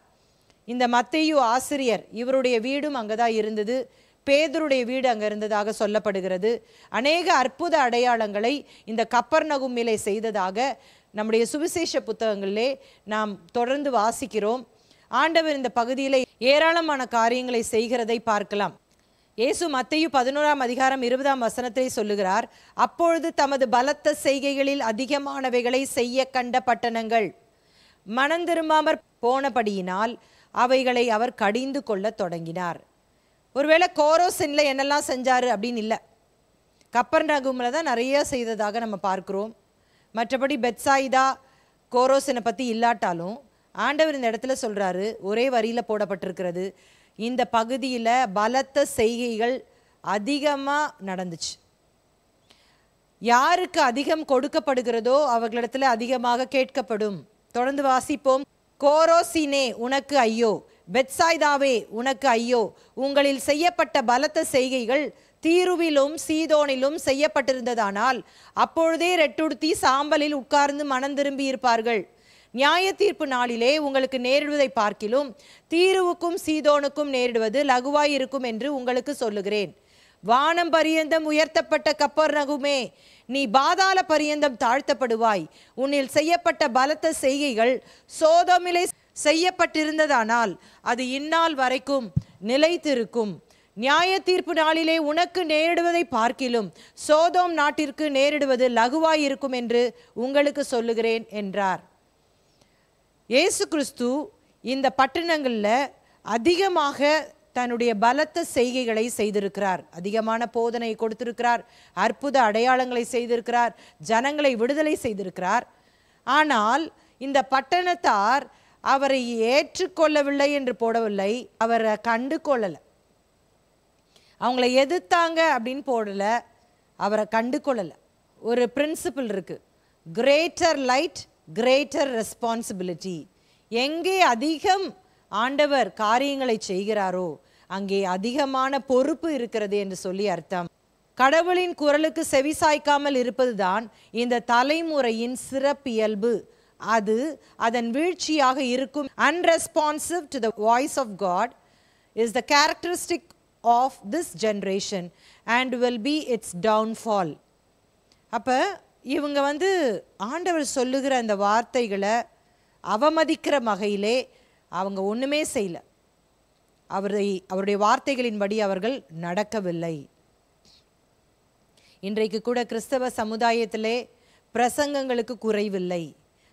இந்த மத்தேயு ஆசிரியர் இவருடைய வீடும் அங்கே தான் இருந்தது. பேதுருடைய வீடு அங்கே இருந்ததாக சொல்லப்படுகிறது. அநேக அற்புத அடையாளங்களை இந்த கப்பர்நகூமிலே செய்ததாக நம்முடைய சுவிசேஷ புத்தகங்களிலே நாம் தொடர்ந்து வாசிக்கிறோம். ஆண்டவர் இந்த பகுதியில் ஏராளமான காரியங்களை செய்கிறதை பார்க்கலாம். இயேசு மத்தேயு 11:20 சொல்லுகிறார், அப்பொழுது தமது பலத்த செய்கைகளில் அதிகமானவைகளை செய்ய கண்ட பட்டணங்கள் மனந்திரும்பாமற் போனபடியினால் அவைகளை அவர் கடிந்து கொள்ள தொடங்கினார். ஒருவேளை கோரோசின்ல என்னெல்லாம் செஞ்சாரு அப்படின்னு இல்லை, கப்பர்நகூமில் தான் நிறைய செய்ததாக நம்ம பார்க்கிறோம். மற்றபடி பெத்சாய்தா, கோரோசினை பற்றி இல்லாட்டாலும் ஆண்டவர் இந்த இடத்துல சொல்கிறாரு, ஒரே வரியில் போடப்பட்டிருக்கிறது, இந்த பகுதியில் பலத்த செய்கைகள் அதிகமாக நடந்துச்சு. யாருக்கு அதிகம் கொடுக்கப்படுகிறதோ அவர்களிடத்துல அதிகமாக கேட்கப்படும். தொடர்ந்து வாசிப்போம். கோரோசினே உனக்கு ஐயோ, பெத்சாய்தாவே உனக்கு ஐயோ, உங்களில் செய்யப்பட்ட பலத்த செய்கைகள் தீருவிலும் சீதோனிலும் செய்யப்பட்டிருந்ததானால் அப்பொழுதே ரெட்டுடுத்தி சாம்பலில் உட்கார்ந்து மனம் திரும்பி இருப்பார்கள். நியாய தீர்ப்பு நாளிலே உங்களுக்கு நேரிடுவதை பார்க்கிலும் தீருவுக்கும் சீதோனுக்கும் நேரிடுவது லகுவாய் இருக்கும் என்று உங்களுக்கு சொல்லுகிறேன். வானம் பரியந்தம் உயர்த்தப்பட்ட கப்பர்நகூமே, நீ பாதாள பரியந்தம் தாழ்த்தப்படுவாய். உன்னில் செய்யப்பட்ட பலத்த செய்கைகள் சோதோமிலே செய்யப்பட்டிருந்ததானால் அது இந்நாள் வரைக்கும் நிலைத்திருக்கும். நியாய தீர்ப்பு நாளிலே உனக்கு நேரிடுவதை பார்க்கிலும் சோதோம் நாட்டிற்கு நேரிடுவது லகுவாய் இருக்கும் என்று உங்களுக்கு சொல்லுகிறேன் என்றார். இயேசு கிறிஸ்து இந்த பட்டணங்களில் அதிகமாக தன்னுடைய பலத்த செய்கைகளை செய்திருக்கிறார். அதிகமான போதனை கொடுத்திருக்கிறார், அற்புத அடையாளங்களை செய்திருக்கிறார், ஜனங்களை விடுதலை செய்திருக்கிறார். ஆனால் இந்த பட்டணத்தார் அவரை ஏற்றுக்கொள்ளவில்லை என்று போடவில்லை, அவரை கண்டு கொள்ளலை. அவங்கள எதிர்த்தாங்க அப்படின்னு போடல, அவரை கண்டு கொள்ளலை. ஒரு பிரின்சிபிள் இருக்கு, கிரேட்டர் லைட் கிரேட்டர் ரெஸ்பான்சிபிலிட்டி. எங்கே அதிகம் ஆண்டவர் காரியங்களை செய்கிறாரோ அங்கே அதிகமான பொறுப்பு இருக்கிறது என்று சொல்லி அர்த்தம். கடவுளின் குரலுக்கு செவிசாய்க்காமல் இருப்பதுதான் இந்த தலைமுறையின் சிறப்பியல்பு. அது அதன் வீழ்ச்சியாக இருக்கும். Unresponsive to the voice of God is the characteristic of this generation and will be its downfall. அப்ப இவங்க ஆண்டவர் சொல்லுகிற அந்த வார்த்தைகளை அவமதிக்கிற வகையிலே அவங்க ஒண்ணுமே செய்யல. அவருடைய வார்த்தைகளின்படி அவர்கள் நடக்கவில்லை. இன்றைக்கு கூட கிறிஸ்தவ சமுதாயத்திலே பிரசங்கங்களுக்கு குறைவில்லை,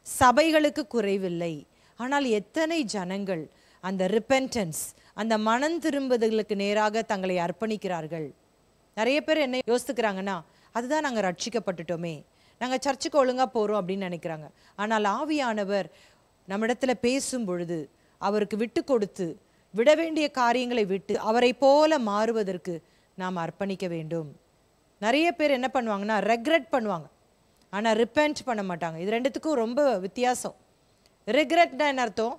சபைகளுக்கு குறைவில்லை. ஆனால் எத்தனை ஜனங்கள் அந்த ரிப்பென்டன்ஸ், அந்த மனம் திரும்புதலுக்கு நேராக தங்களை அர்ப்பணிக்கிறார்கள். நிறைய பேர் என்ன யோசிக்கிறாங்கன்னா, அதுதான் நாங்கள் ரட்சிக்கப்பட்டுட்டோமே, நாங்கள் சர்ச்சுக்கு ஒழுங்காக போகிறோம் அப்படின்னு நினைக்கிறாங்க. ஆனால் ஆவியானவர் நம்மிடத்துல பேசும் பொழுது அவருக்கு விட்டு கொடுத்து, விட வேண்டிய காரியங்களை விட்டு அவரை போல மாறுவதற்கு நாம் அர்ப்பணிக்க வேண்டும். நிறைய பேர் என்ன பண்ணுவாங்கன்னா, ரெக்ரெட் பண்ணுவாங்க, ஆனால் ரிப்பென்ட் பண்ண மாட்டாங்க. இது ரெண்டுத்துக்கும் ரொம்ப வித்தியாசம். ரிக்ரெட்னா என்ன அர்த்தம்?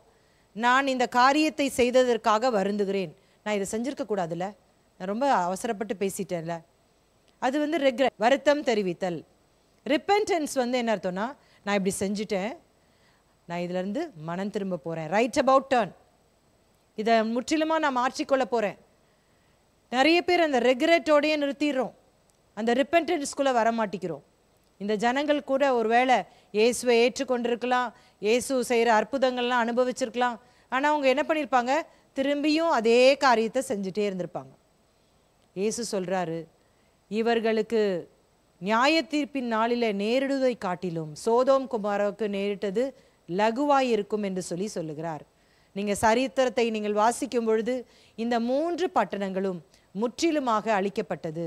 நான் இந்த காரியத்தை செய்ததற்காக வருந்துகிறேன், நான் இதை செஞ்சிருக்க கூடாதுல்ல, நான் ரொம்ப அவசரப்பட்டு பேசிட்டேன்ல, அது ரெக்ரெட், வருத்தம் தெரிவித்தல். ரிப்பென்டன்ஸ் என்ன அர்த்தம்னா, நான் இப்படி செஞ்சுட்டேன், நான் இதிலேருந்து மனம் திரும்ப போகிறேன், ரைட் அபவுட் டர்ன், இதை முற்றிலுமாக நான் மாற்றிக்கொள்ள போகிறேன். நிறைய பேர் அந்த ரெக்ரெட்டோடையே நிறுத்திடுறோம், அந்த ரிப்பென்டன்ஸ்குள்ளே வரமாட்டிக்கிறோம். இந்த ஜனங்கள் கூட ஒருவேளை இயேசுவை ஏற்றுக்கொண்டிருக்கலாம், இயேசு செய்கிற அற்புதங்கள்லாம் அனுபவிச்சிருக்கலாம். ஆனால் அவங்க என்ன பண்ணியிருப்பாங்க, திரும்பியும் அதே காரியத்தை செஞ்சுட்டே இருந்திருப்பாங்க. இயேசு சொல்கிறாரு, இவர்களுக்கு நியாய தீர்ப்பின் நாளில் நேரிடுவதை காட்டிலும் சோதோம் குமாராவுக்கு நேரிட்டது லகுவாய் இருக்கும் என்று சொல்லுகிறார். நீங்கள் சரித்திரத்தை நீங்கள் வாசிக்கும் பொழுது இந்த 3 பட்டணங்களும் முற்றிலுமாக அழிக்கப்பட்டது.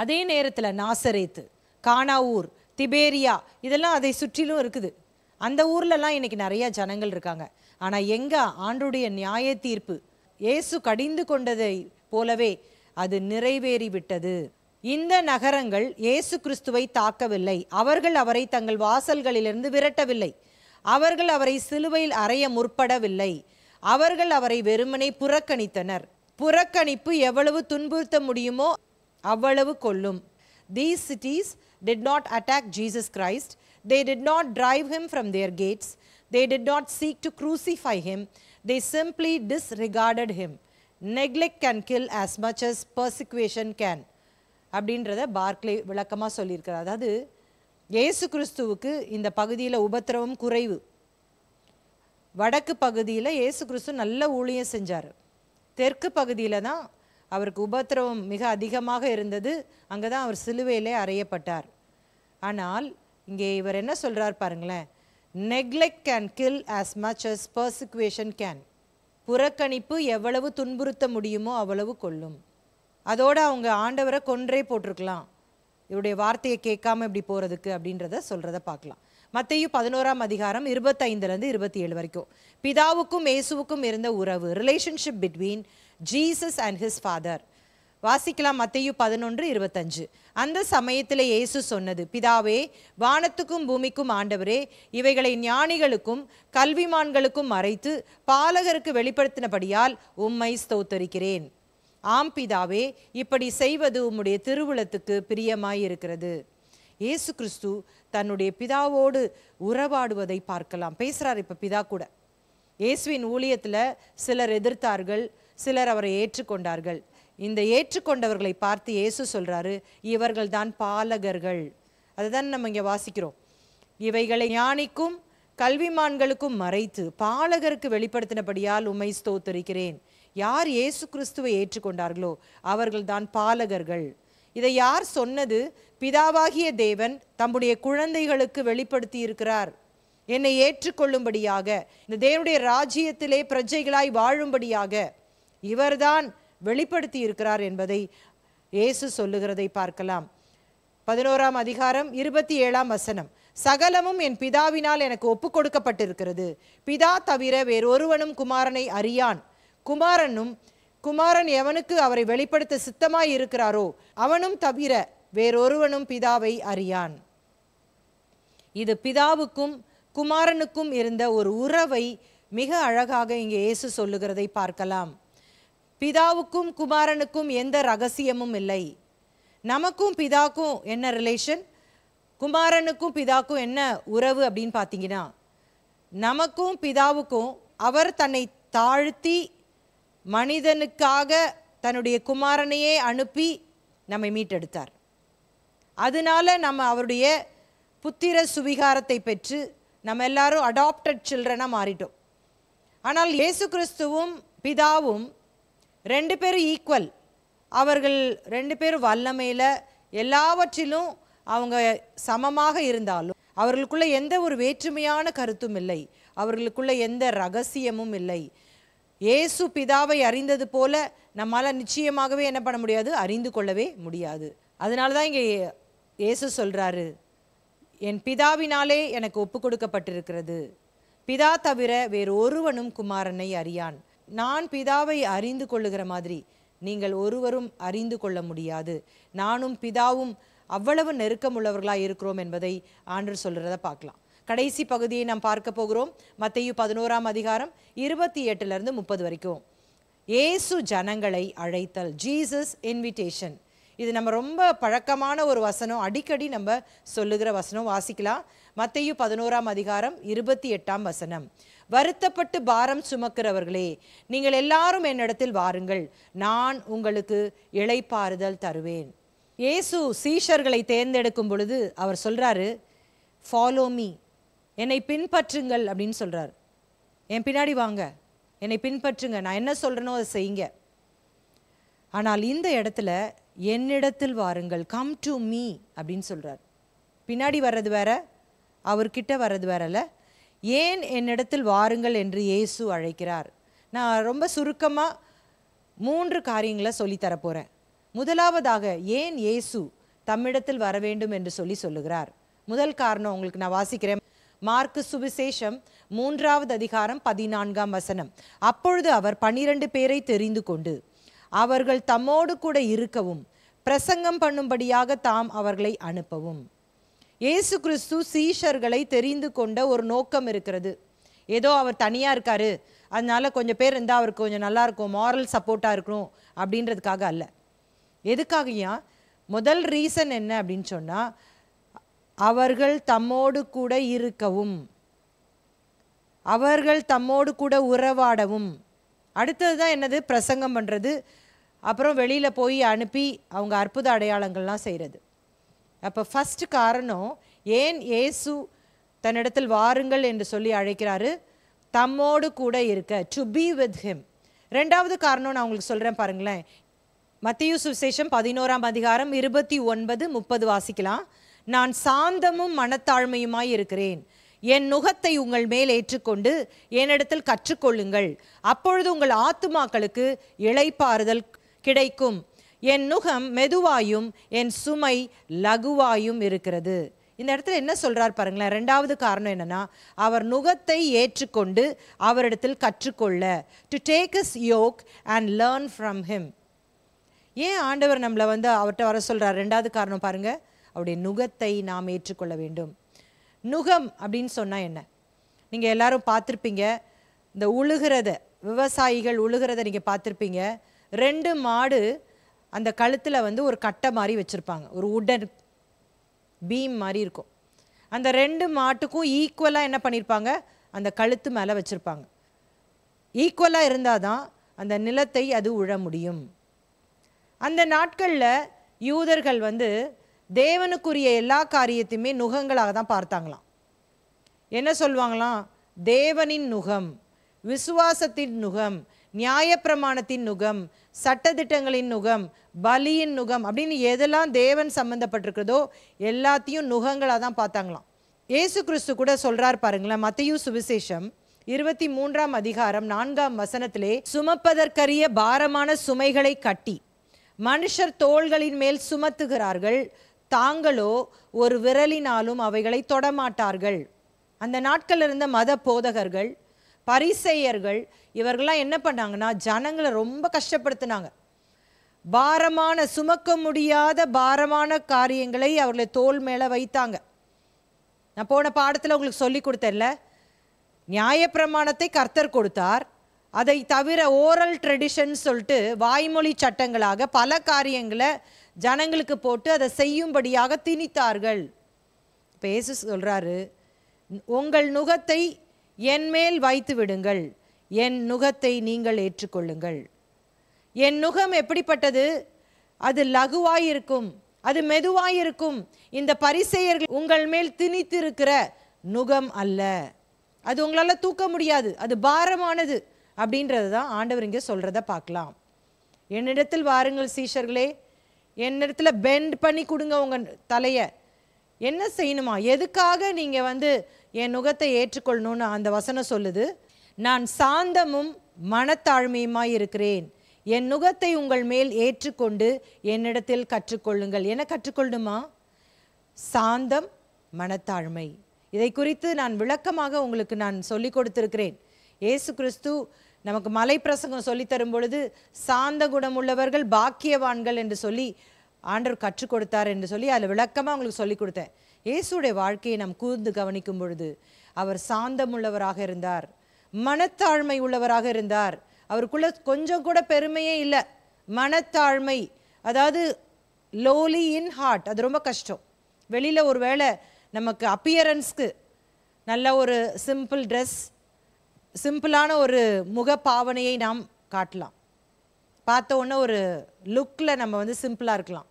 அதே நேரத்தில் நாசரேத்து, கானாவூர், திபேரியா இதெல்லாம் அதை சுற்றிலும் இருக்குது. அந்த ஊர்லலாம் இன்னைக்கு நிறைய ஜனங்கள் இருக்காங்க. ஆனால் எங்க ஆண்டுடைய நியாய தீர்ப்பு இயேசு கடிந்து கொண்டதை போலவே அது நிறைவேறிவிட்டது. இந்த நகரங்கள் இயேசு கிறிஸ்துவை தாக்கவில்லை, அவர்கள் அவரை தங்கள் வாசல்களிலிருந்து விரட்டவில்லை, அவர்கள் அவரை சிலுவையில் அறைய முற்படவில்லை, அவர்கள் அவரை வெறுமனே புறக்கணித்தனர். புறக்கணிப்பு எவ்வளவு துன்புறுத்த முடியுமோ அவ்வளவு கொல்லும். These cities did not attack Jesus Christ, they did not drive him from their gates, they did not seek to crucify him, they simply disregarded him. Neglect can kill as much as persecution can. அப்படின்றத Barclay விளக்கமாக சொல்லியிருக்கிறார். அதாவது இயேசு கிறிஸ்துவுக்கு இந்த பகுதியில் உபத்திரவம் குறைவு. வடக்கு பகுதியில் இயேசு கிறிஸ்து நல்ல ஊழியம் செஞ்சார். தெற்கு பகுதியில் தான் அவருக்கு உபத்திரவம் மிக அதிகமாக இருந்தது. அங்கே தான் அவர் சிலுவையிலே அறையப்பட்டார். ஆனால் இங்கே இவர் என்ன சொல்கிறார் பாருங்களேன், neglect can kill as much as persecution can. புறக்கணிப்பு எவ்வளவு துன்புறுத்த முடியுமோ அவ்வளவு கொல்லும். அதோடு அவங்க ஆண்டவரை கொன்றே போட்டிருக்கலாம், இவருடைய வார்த்தையை கேட்காம இப்படி போகிறதுக்கு அப்படின்றத சொல்கிறத பார்க்கலாம். மத்தேயு 11ஆம் அதிகாரம் 25லேருந்து 27 வரைக்கும் பிதாவுக்கும் இயேசுவுக்கும் இருந்த உறவு, relationship between Jesus and his father. வாசிக்கலாம். மத்தேயு 11:25. அந்த சமயத்தில் இயேசு சொன்னது, பிதாவே, வானத்துக்கும் பூமிக்கும் ஆண்டவரே, இவைகளை ஞானிகளுக்கும் கல்விமான்களுக்கும் மறைத்து பாலகருக்கு வெளிப்படுத்தினபடியால் உம்மை ஸ்தோத்தரிக்கிறேன். ஆம் பிதாவே, இப்படி செய்வது உம்முடைய திருவுளத்துக்கு பிரியமாயிருக்கிறது. இயேசு கிறிஸ்து தன்னுடைய பிதாவோடு உறவாடுவதை பார்க்கலாம். பேசுகிறார் இப்போ பிதா கூட. இயேசுவின் ஊழியத்தில் சிலர் எதிர்த்தார்கள், சிலர் அவரை ஏற்றுக்கொண்டார்கள். இந்த ஏற்றுக்கொண்டவர்களை பார்த்து இயேசு சொல்கிறாரு, இவர்கள் தான் பாலகர்கள். அதுதான் நம்ம இங்கே வாசிக்கிறோம். இவைகளை ஞானிக்கும் கல்விமான்களுக்கும் மறைத்து பாலகருக்கு வெளிப்படுத்தினபடியால் உம்மை ஸ்தோத்தரிக்கிறேன். யார் இயேசு கிறிஸ்துவை ஏற்றுக்கொண்டார்களோ அவர்கள் தான் பாலகர்கள். இதை யார் சொன்னது? பிதாவாகிய தேவன் தம்முடைய குழந்தைகளுக்கு வெளிப்படுத்தி இருக்கிறார். என்னை ஏற்றுக்கொள்ளும்படியாக, இந்த தேவனுடைய ராஜ்யத்திலே பிரஜைகளாய் வாழும்படியாக இவர்தான் வெளிப்படுத்தி இருக்கிறார் என்பதை இயேசு சொல்லுகிறதை பார்க்கலாம். 11ஆம் அதிகாரம் 27ஆம் வசனம். சகலமும் என் பிதாவினால் எனக்கு ஒப்பு கொடுக்கப்பட்டிருக்கிறது. பிதா தவிர வேறொருவனும் குமாரனை அறியான். குமாரன் எவனுக்கு அவரை வெளிப்படுத்த சித்தமாய் இருக்கிறாரோ அவனும் தவிர வேறொருவனும் பிதாவை அறியான். இது பிதாவுக்கும் குமாரனுக்கும் இருந்த ஒரு உறவை மிக அழகாக இங்கே இயேசு சொல்லுகிறதை பார்க்கலாம். பிதாவுக்கும் குமாரனுக்கும் எந்த ரகசியமும் இல்லை. நமக்கும் பிதாக்கும் என்ன ரிலேஷன், குமாரனுக்கும் பிதாக்கும் என்ன உறவு அப்படின்னு பார்த்தீங்கன்னா, நமக்கும் பிதாவுக்கும் அவர் தன்னை தாழ்த்தி மனிதனுக்காக தன்னுடைய குமாரனையே அனுப்பி நம்மை மீட்டெடுத்தார். அதனால நம்ம அவருடைய புத்திர சுவிகாரத்தை பெற்று நம்ம எல்லாரும் அடாப்டட் சில்ட்ரனாக மாறிட்டோம். ஆனால் இயேசு கிறிஸ்துவும் பிதாவும் ரெண்டு பேரும் ஈக்குவல். அவர்கள் ரெண்டு பேரும் வல்லமையில் எல்லாவற்றிலும் அவங்க சமமாக இருந்தாலும் அவர்களுக்குள்ள எந்த ஒரு வேற்றுமையான கருத்தும் இல்லை. அவர்களுக்குள்ள எந்த ரகசியமும் இல்லை. இயேசு பிதாவை அறிந்தது போல நம்மால் நிச்சயமாகவே என்ன பண்ண முடியாது, அறிந்து கொள்ளவே முடியாது. அதனால தான் இங்கே இயேசு சொல்கிறாரு, என் பிதாவினாலே எனக்கு ஒப்பு கொடுக்கப்பட்டிருக்கிறது. பிதா தவிர வேறு ஒருவனும் குமாரனை அறியான். நான் பிதாவை அறிந்து கொள்ளுகிற மாதிரி நீங்கள் ஒருவரும் அறிந்து கொள்ள முடியாது. நானும் பிதாவும் அவ்வளவு நெருக்கமுள்ளவர்களாக இருக்கிறோம் என்பதை ஆண்டவர் சொல்கிறத பார்க்கலாம். கடைசி பகுதியை நாம் பார்க்க போகிறோம். மத்தேயு 11ஆம் அதிகாரம் 28 30 வரைக்கும். இயேசு ஜனங்களை அழைத்தல், ஜீசஸ் இன்விடேஷன். இது நம்ம ரொம்ப பழக்கமான ஒரு வசனம், அடிக்கடி நம்ம சொல்லுகிற வசனம். வாசிக்கலாம். மத்தேயு 11ஆம் அதிகாரம் 28ஆம் வசனம். வருத்தப்பட்டு பாரம் சுமக்கிறவர்களே, நீங்கள் எல்லாரும் என்னிடத்தில் வாருங்கள், நான் உங்களுக்கு இளைப்பாறுதல் தருவேன். இயேசு சீஷர்களை தேர்ந்தெடுக்கும் பொழுது அவர் சொல்றாரு, ஃபாலோ மீ, என்னை பின்பற்றுங்கள் அப்படின்னு சொல்றார். என் பின்னாடி வாங்க, என்னை பின்பற்றுங்க, நான் என்ன சொல்றேனோ அதை செய்யுங்க. ஆனால் இந்த இடத்துல என்னிடத்தில் வாருங்கள், கம் டு மீ அப்படின்னு சொல்றார். பின்னாடி வர்றது வேற, அவர்கிட்ட வர்றது வேறல்ல. ஏன் என்னிடத்தில் வாருங்கள் என்று இயேசு அழைக்கிறார்? நான் ரொம்ப சுருக்கமாக 3 காரியங்களை சொல்லித்தர போகிறேன். முதலாவதாக, ஏன் இயேசு தம்மிடத்தில் வர வேண்டும் என்று சொல்லுகிறார். முதல் காரணம் உங்களுக்கு நான் வாசிக்கிறேன். மார்க்கு சுவிசேஷம் 3ஆவது அதிகாரம் 14ஆம் வசனம். அப்பொழுது அவர் 12 பேரை தெரிந்து கொண்டு அவர்கள் தம்மோடு கூட இருக்கவும் பிரசங்கம் பண்ணும்படியாக தாம் அவர்களை அனுப்பவும். இயேசு கிறிஸ்து சீஷர்களை தெரிந்து கொண்ட ஒரு நோக்கம் இருக்கிறது. ஏதோ அவர் தனியாக இருக்காரு, அதனால கொஞ்சம் பேர் இருந்தால் அவருக்கு கொஞ்சம் நல்லா இருக்கும், மாரல் சப்போர்ட்டாக இருக்கணும் அப்படின்றதுக்காக அல்ல. எதுக்காகயா? முதல் ரீசன் என்ன அப்படின்னு சொன்னால், அவர்கள் தம்மோடு கூட இருக்கவும், அவர்கள் தம்மோடு கூட உறவாடவும். அடுத்தது தான் என்னது? பிரசங்கம் பண்ணுறது. அப்புறம் வெளியில் போய் அனுப்பி அவங்க அற்புத அடையாளங்கள்லாம் செய்கிறது. அப்போ ஃபஸ்ட்டு காரணம், ஏன் இயேசு தன்னிடத்தில் வாருங்கள் என்று சொல்லி அழைக்கிறாரு, தம்மோடு கூட இருக்க, டு பி வித் ஹிம். ரெண்டாவது காரணம் நான் உங்களுக்கு சொல்கிறேன் பாருங்களேன். மத்தேயு சுவிசேஷம் 11ஆம் அதிகாரம் 29 30 வாசிக்கலாம். நான் சாந்தமும் மனத்தாழ்மையுமாய் இருக்கிறேன், என் நுகத்தை உங்கள் மேல் ஏற்றுக்கொண்டு என்னிடத்தில் கற்றுக்கொள்ளுங்கள், அப்பொழுது உங்கள் ஆத்துமாக்களுக்கு இளைப்பாறுதல் கிடைக்கும். என் நுகம் மெதுவாயும் என் சுமை லகுவாயும் இருக்கிறது. இந்த இடத்துல என்ன சொல்றார் பாருங்களேன். ரெண்டாவது காரணம் என்னன்னா, அவர் நுகத்தை ஏற்றுக்கொண்டு அவரிடத்தில் கற்றுக்கொள்ள, to take his yoke and learn from him. ஏன் ஆண்டவர் நம்மளை அவர்கிட்ட வர சொல்றார்? ரெண்டாவது காரணம் பாருங்க, அவருடைய நுகத்தை நாம் ஏற்றுக்கொள்ள வேண்டும். நுகம் அப்படின்னு சொன்னா என்ன? நீங்க எல்லாரும் பார்த்துருப்பீங்க, இந்த உழுகிறத, விவசாயிகள் உழுகிறத நீங்க பார்த்துருப்பீங்க. 2 மாடு அந்த கழுத்தில் ஒரு கட்டை மாதிரி வச்சுருப்பாங்க, ஒரு உடன் பீம் மாதிரி இருக்கும். அந்த 2 மாட்டுக்கும் ஈக்குவலாக என்ன பண்ணியிருப்பாங்க? அந்த கழுத்து மேலே வச்சுருப்பாங்க. ஈக்குவலாக இருந்தால் தான் அந்த நிலத்தை அது உழ முடியும். அந்த நாட்களில் யூதர்கள் தேவனுக்குரிய எல்லா காரியத்தையுமே நுகங்களாக தான் பார்த்தாங்களாம். என்ன சொல்லுவாங்களாம்? தேவனின் நுகம், விசுவாசத்தின் நுகம், நியாயப்பிரமாணத்தின் நுகம், சட்டதிட்டங்களின் நுகம், பலியின் நுகம் அப்படின்னு எதெல்லாம் தேவன் சம்பந்தப்பட்டிருக்கிறதோ எல்லாத்தையும் நுகங்களாக தான் பார்த்தாங்களாம். இயேசு கிறிஸ்து கூட சொல்கிறார் பாருங்களேன். மத்தேயு சுவிசேஷம் 23ஆம் அதிகாரம் 4ஆம் வசனத்திலே, சுமப்பதற்கரிய பாரமான சுமைகளை கட்டி மனுஷர் தோள்களின் மேல் சுமத்துகிறார்கள், தாங்களோ ஒரு விரலினாலும் அவைகளை தொடமாட்டார்கள். அந்த நாட்கள் இருந்த மத போதகர்கள், பரிசேயர்கள், இவர்கள்லாம் என்ன பண்ணாங்கன்னா ஜனங்களை ரொம்ப கஷ்டப்படுத்தினாங்க. பாரமான, சுமக்க முடியாத பாரமான காரியங்களை அவர்களை தோள் மேலே வைத்தாங்க. நான் போன பாடத்தில் உங்களுக்கு சொல்லி கொடுத்தேன்ல, நியாயப்பிரமாணத்தை கர்த்தர் கொடுத்தார். அதை தவிர ஓரல் ட்ரெடிஷன் சொல்லிட்டு வாய்மொழி சட்டங்களாக பல காரியங்களை ஜனங்களுக்கு போட்டு அதை செய்யும்படியாக திணித்தார்கள். இப்போ இயேசு சொல்கிறாரு, உங்கள் நுகத்தை என் மேல் வைத்து விடுங்கள், என் நுகத்தை நீங்கள் ஏற்றுக்கொள்ளுங்கள். என் நுகம் எப்படிப்பட்டது? அது லகுவாயிருக்கும், அது மெதுவாயிருக்கும். இந்த பரிசேயர்கள் உங்கள் மேல் திணித்திருக்கிற நுகம் அல்ல, அது உங்களால் தூக்க முடியாது, அது பாரமானது அப்படின்றது தான் ஆண்டவர் இங்கே சொல்கிறத பார்க்கலாம். என்னிடத்தில் வாருங்கள் சீஷர்களே, என்னிடத்தில் பெண்ட் பண்ணி கொடுங்க உங்கள் தலையை. என்ன செய்யணுமா? எதுக்காக நீங்கள் என் நுகத்தை ஏற்றுக்கொள்ளணும்னு அந்த வசனம் சொல்லுது. நான் சாந்தமும் மனத்தாழ்மையுமாய் இருக்கிறேன், என் நுகத்தை உங்கள் மேல் ஏற்றுக்கொண்டு என்னிடத்தில் கற்றுக்கொள்ளுங்கள். என்ன கற்றுக்கொள்ளணுமா? சாந்தம், மனத்தாழ்மை. இதை குறித்து நான் விளக்கமாக உங்களுக்கு நான் சொல்லி கொடுத்திருக்கிறேன். இயேசு கிறிஸ்து நமக்கு மலை பிரசங்கம் சொல்லி தரும் பொழுது சாந்த குணமுள்ளவர்கள் பாக்கியவான்கள் என்று சொல்லி ஆண்டவர் கற்றுக் கொடுத்தார் என்று சொல்லி அதில் விளக்கமாக உங்களுக்கு சொல்லி கொடுத்தேன். இயேசுடைய வாழ்க்கையை நாம் கூர்ந்து கவனிக்கும் பொழுது அவர் சாந்தமுள்ளவராக இருந்தார், மனத்தாழ்மை உள்ளவராக இருந்தார். அவருக்குள்ள கொஞ்சம் கூட பெருமையே இல்லை, மனத்தாழ்மை. அதாவது லோலி இன் ஹார்ட். அது ரொம்ப கஷ்டம். வெளியில் ஒரு வேளை நமக்கு அப்பியரன்ஸ்க்கு நல்ல ஒரு சிம்பிள் ட்ரெஸ், சிம்பிளான ஒரு முக பாவனையை நாம் காட்டலாம், பார்த்த உடனே ஒரு லுக்கில் நம்ம சிம்பிளாக இருக்கலாம்.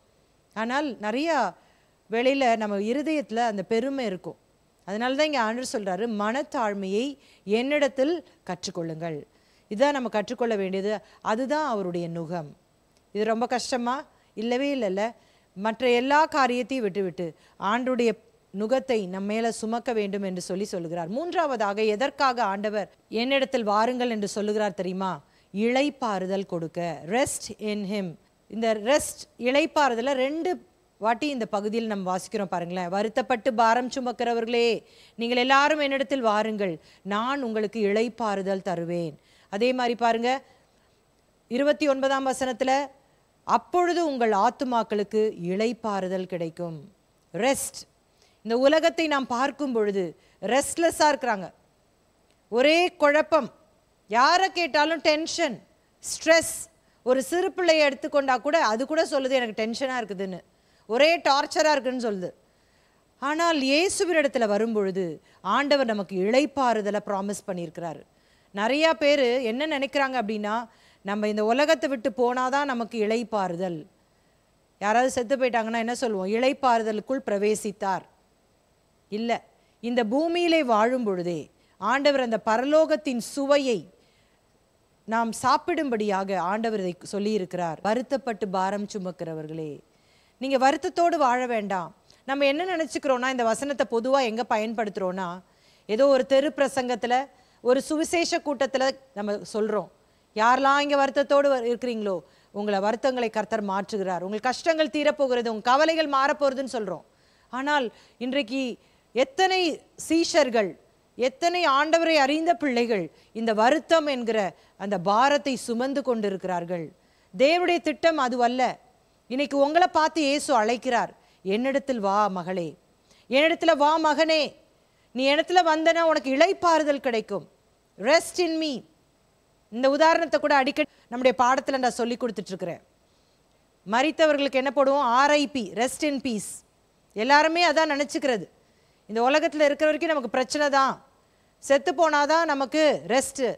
ஆனால் நிறையா வெளியில் நம்ம இருதயத்தில் அந்த பெருமை இருக்கும். அதனால தான் இங்கே ஆண்டவர் சொல்கிறாரு, மனத்தாழ்மையை என்னிடத்தில் கற்றுக்கொள்ளுங்கள். இதுதான் நம்ம கற்றுக்கொள்ள வேண்டியது. அதுதான் அவருடைய நுகம். இது ரொம்ப கஷ்டமா? இல்லவே இல்லைல்ல. மற்ற எல்லா காரியத்தையும் விட்டுவிட்டு ஆண்டருடைய நுகத்தை நம்ம மேலே சுமக்க வேண்டும் என்று சொல்லுகிறார். மூன்றாவதாக எதற்காக ஆண்டவர் என்னிடத்தில் வாருங்கள் என்று சொல்லுகிறார் தெரியுமா? இளைப்பாறுதல் கொடுக்க. Rest in him. இந்த ரெஸ்ட், இளைப்பாறுதலை 2 வாட்டி இந்த பகுதியில் நம்ம வாசிக்கிறோம் பாருங்களேன். வருத்தப்பட்டு பாரம் சுமக்கிறவர்களே, நீங்கள் எல்லாரும் என்னிடத்தில் வாருங்கள், நான் உங்களுக்கு இளைப்பாறுதல் தருவேன். அதே மாதிரி பாருங்க 29ஆம் வசனத்தில், அப்பொழுது உங்கள் ஆத்துமாக்களுக்கு இளைப்பாறுதல் கிடைக்கும். ரெஸ்ட். இந்த உலகத்தை நாம் பார்க்கும் பொழுது ரெஸ்ட்லெஸ்ஸாக இருக்கிறாங்க, ஒரே குழப்பம், யாரை கேட்டாலும் டென்ஷன், ஸ்ட்ரெஸ். ஒரு சிறு பிள்ளையை எடுத்துக்கொண்டா கூட அது கூட சொல்லுது எனக்கு டென்ஷனாக இருக்குதுன்னு, ஒரே டார்ச்சராக இருக்குதுன்னு சொல்லுது. ஆனால் இயேசுவினிடத்தில் வரும்பொழுது ஆண்டவர் நமக்கு இளைப்பாறுதலை ப்ராமிஸ் பண்ணியிருக்கிறார். நிறையா பேர் என்ன நினைக்கிறாங்க அப்படின்னா, நம்ம இந்த உலகத்தை விட்டு போனாதான் நமக்கு இளைப்பாறுதல். யாராவது செத்து போயிட்டாங்கன்னா என்ன சொல்லுவோம்? இளைப்பாறுதலுக்குள் பிரவேசித்தார். இல்லை, இந்த பூமியிலே வாழும் பொழுதே ஆண்டவர் அந்த பரலோகத்தின் சுவையை நாம் சாப்பிடும்படியாக ஆண்டவர் இதை சொல்லியிருக்கிறார். வருத்தப்பட்டு பாரம் சுமக்கிறவர்களே, நீங்கள் வருத்தத்தோடு வாழ வேண்டாம். நம்ம என்ன நினச்சிக்கிறோன்னா, இந்த வசனத்தை பொதுவாக எங்கே பயன்படுத்துகிறோன்னா, ஏதோ ஒரு தெரு பிரசங்கத்தில், ஒரு சுவிசேஷ கூட்டத்தில் நம்ம சொல்கிறோம், யாரெல்லாம் இங்கே வருத்தத்தோடு இருக்கிறீங்களோ உங்களை வருத்தங்களை கர்த்தர் மாற்றுகிறார், உங்கள் கஷ்டங்கள் தீரப்போகிறது, உங்கள் கவலைகள் மாறப்போகிறதுன்னு சொல்கிறோம். ஆனால் இன்றைக்கு எத்தனை சீஷர்கள், எத்தனை ஆண்டவரை அறிந்த பிள்ளைகள் இந்த வருத்தம் என்கிற அந்த பாரத்தை சுமந்து கொண்டிருக்கிறார்கள். தேவனுடைய திட்டம் அதுவல்ல. இன்னைக்கு உங்களை பார்த்து இயேசு அழைக்கிறார், என்னிடத்தில் வா மகளே, என்னிடத்தில் வா மகனே, நீ இடத்துல வந்தனா உனக்கு இளைப்பாறுதல் கிடைக்கும். Rest in me. இந்த உதாரணத்தை கூட அடிக்கடி நம்முடைய பாடத்தில் நான் சொல்லி கொடுத்துட்ருக்கிறேன். மரித்தவர்களுக்கு என்ன போடுவோம்? RIP, rest in peace. எல்லாருமே அதான் நினச்சிக்கிறது. இந்த உலகத்தில் இருக்கிற வரைக்கும் நமக்கு பிரச்சனை தான், செத்து போனாதான் நமக்கு ரெஸ்ட்டு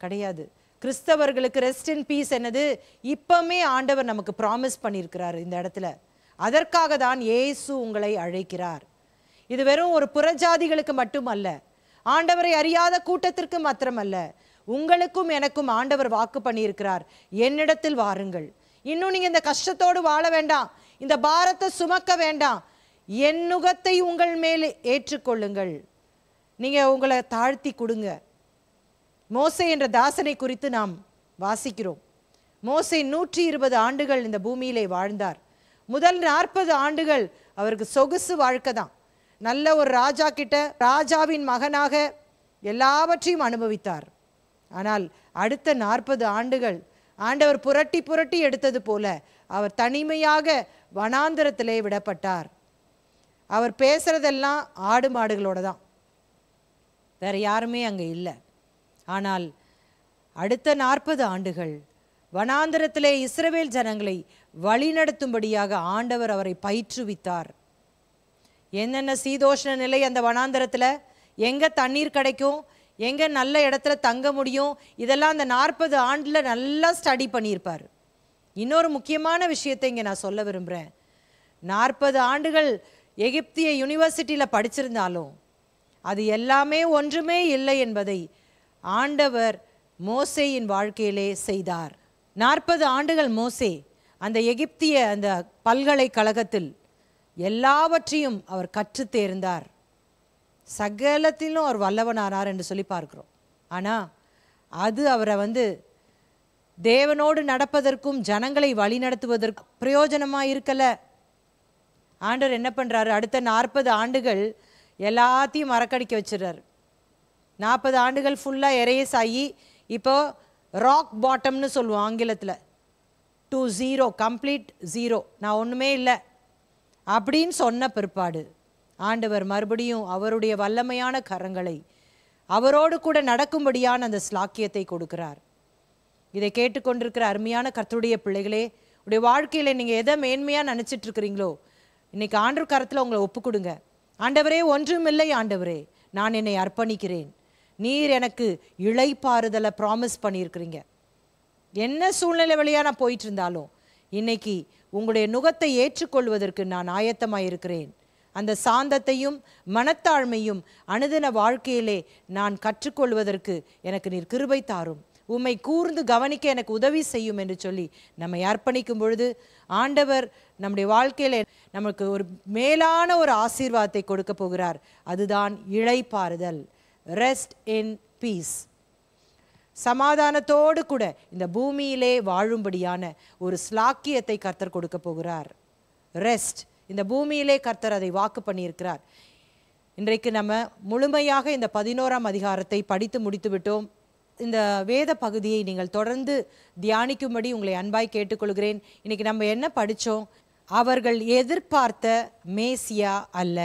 கிடையாது. கிறிஸ்தவர்களுக்கு ரெஸ்ட் இன் பீஸ் என்னது? இப்பவுமே ஆண்டவர் நமக்கு ப்ராமிஸ் பண்ணியிருக்கிறார் இந்த இடத்துல. அதற்காக தான் இயேசு உங்களை அழைக்கிறார். இது வெறும் ஒரு புறஜாதிகளுக்கு மட்டுமல்ல, ஆண்டவரை அறியாத கூட்டத்திற்கு மாத்திரமல்ல, உங்களுக்கும் எனக்கும் ஆண்டவர் வாக்கு பண்ணியிருக்கிறார், என்னிடத்தில் வாருங்கள். இன்னும் நீங்கள் இந்த கஷ்டத்தோடு வாழ வேண்டாம், இந்த பாரத்தை சுமக்க வேண்டாம், என் நுகத்தை உங்கள் மேல் ஏற்றுக்கொள்ளுங்கள். நீங்கள் உங்களை தாழ்த்தி கொடுங்க, மோசே என்ற தாசனை குறித்து நாம் வாசிக்கிறோம். மோசே 120 ஆண்டுகள் இந்த பூமியிலே வாழ்ந்தார். முதல் 40 ஆண்டுகள் அவருக்கு சொகுசு வாழ்க்கை தான். நல்ல ஒரு ராஜா கிட்ட ராஜாவின் மகனாக எல்லாவற்றையும் அனுபவித்தார். ஆனால் அடுத்த 40 ஆண்டுகள் ஆண்டவர் புரட்டி புரட்டி எடுத்தது போல அவர் தனிமையாக வனாந்தரத்திலே விடப்பட்டார். அவர் பேசுறதெல்லாம் ஆடு மாடுகளோட தான், வேற யாருமே அங்கே இல்லை. ஆனால் அடுத்த 40 ஆண்டுகள் வனாந்தரத்திலே இஸ்ரவேல் ஜனங்களை வழிநடத்தும்படியாக ஆண்டவர் அவரை பயிற்றுவித்தார். என்னென்ன சீதோஷ்ண நிலை அந்த வனாந்தரத்தில், எங்கே தண்ணீர் கிடைக்கும், எங்கே நல்ல இடத்துல தங்க முடியும், இதெல்லாம் அந்த 40 ஆண்டில் நல்லா ஸ்டடி பண்ணியிருப்பார். இன்னொரு முக்கியமான விஷயத்தை இங்கே நான் சொல்ல விரும்புகிறேன். 40 ஆண்டுகள் எகிப்திய யூனிவர்சிட்டியில் படிச்சிருந்தாலும் அது எல்லாமே ஒன்றுமே இல்லை என்பதை ஆண்டவர் மோசேயின் வாழ்க்கையிலே செய்தார். 40 ஆண்டுகள் மோசே அந்த எகிப்திய அந்த பல்கலைக்கழகத்தில் எல்லாவற்றையும் அவர் கற்று தேர்ந்தார். சகலத்திலும் அவர் வல்லவனானார் என்று சொல்லி பார்க்கிறோம். ஆனால் அது அவரை தேவனோடு நடப்பதற்கும் ஜனங்களை வழிநடத்துவதற்கும் பிரயோஜனமாக இருக்கலை. ஆண்டவர் என்ன பண்ணுறாரு, அடுத்த 40 ஆண்டுகள் எல்லாத்தையும் மறக்கடிக்க வச்சிடறாரு. 40 ஆண்டுகள் ஃபுல்லாக எரேஸ் ஆகி இப்போ ராக் பாட்டம்னு சொல்லுவோம் ஆங்கிலத்தில், to 0, கம்ப்ளீட் 0, நான் ஒன்றுமே இல்லை அப்படின்னு சொன்ன பிற்பாடு ஆண்டவர் மறுபடியும் அவருடைய வல்லமையான கரங்களை அவரோடு கூட நடக்கும்படியான அந்த ஸ்லாக்கியத்தை கொடுக்கிறார். இதை கேட்டுக்கொண்டிருக்கிற அருமையான கர்த்தருடைய பிள்ளைகளே, உடைய வாழ்க்கையில் நீங்கள் எதை மேன்மையாக நினச்சிட்டு இருக்கிறீங்களோ இன்னைக்கு ஆண்டவர் கரத்தில் உங்களை ஒப்பு கொடுங்க. ஆண்டவரே, ஒன்றுமில்லை ஆண்டவரே, நான் என்னை அர்ப்பணிக்கிறேன். நீர் எனக்கு இளைப்பாறுதலை ப்ராமிஸ் பண்ணியிருக்கிறீங்க. என்ன சூழ்நிலை வழியாக நான் போயிட்டு இருந்தாலும் இன்னைக்கு உங்களுடைய நுகத்தை ஏற்றுக்கொள்வதற்கு நான் ஆயத்தமாக இருக்கிறேன். அந்த சாந்தத்தையும் மனத்தாழ்மையும் அனுதின வாழ்க்கையிலே நான் கற்றுக்கொள்வதற்கு எனக்கு நீர் கிருபை தாரும். உம்மை கூர்ந்து கவனிக்க எனக்கு உதவி செய்யும் என்று சொல்லி நம்மை அர்ப்பணிக்கும் பொழுது ஆண்டவர் நம்முடைய வாழ்க்கையில் நமக்கு ஒரு மேலான ஒரு ஆசீர்வாதத்தை கொடுக்க போகிறார். அதுதான் இளைப்பாறுதல், ரெஸ்ட் இன் பீஸ். சமாதானத்தோடு கூட இந்த பூமியிலே வாழும்படியான ஒரு ஸ்லாக்கியத்தை கர்த்தர் கொடுக்க போகிறார். ரெஸ்ட், இந்த பூமியிலே கர்த்தர் அதை வாக்கு பண்ணியிருக்கிறார். இன்றைக்கு நம்ம முழுமையாக இந்த 11ஆம் அதிகாரத்தை படித்து முடித்து விட்டோம். இந்த வேத பகுதியை நீங்கள் தொடர்ந்து தியானிக்கும்படி உங்களை அன்பாய் கேட்டுக்கொள்கிறேன். இன்னைக்கு நம்ம என்ன படித்தோம்? அவர்கள் எதிர்பார்த்த மேசியா அல்ல,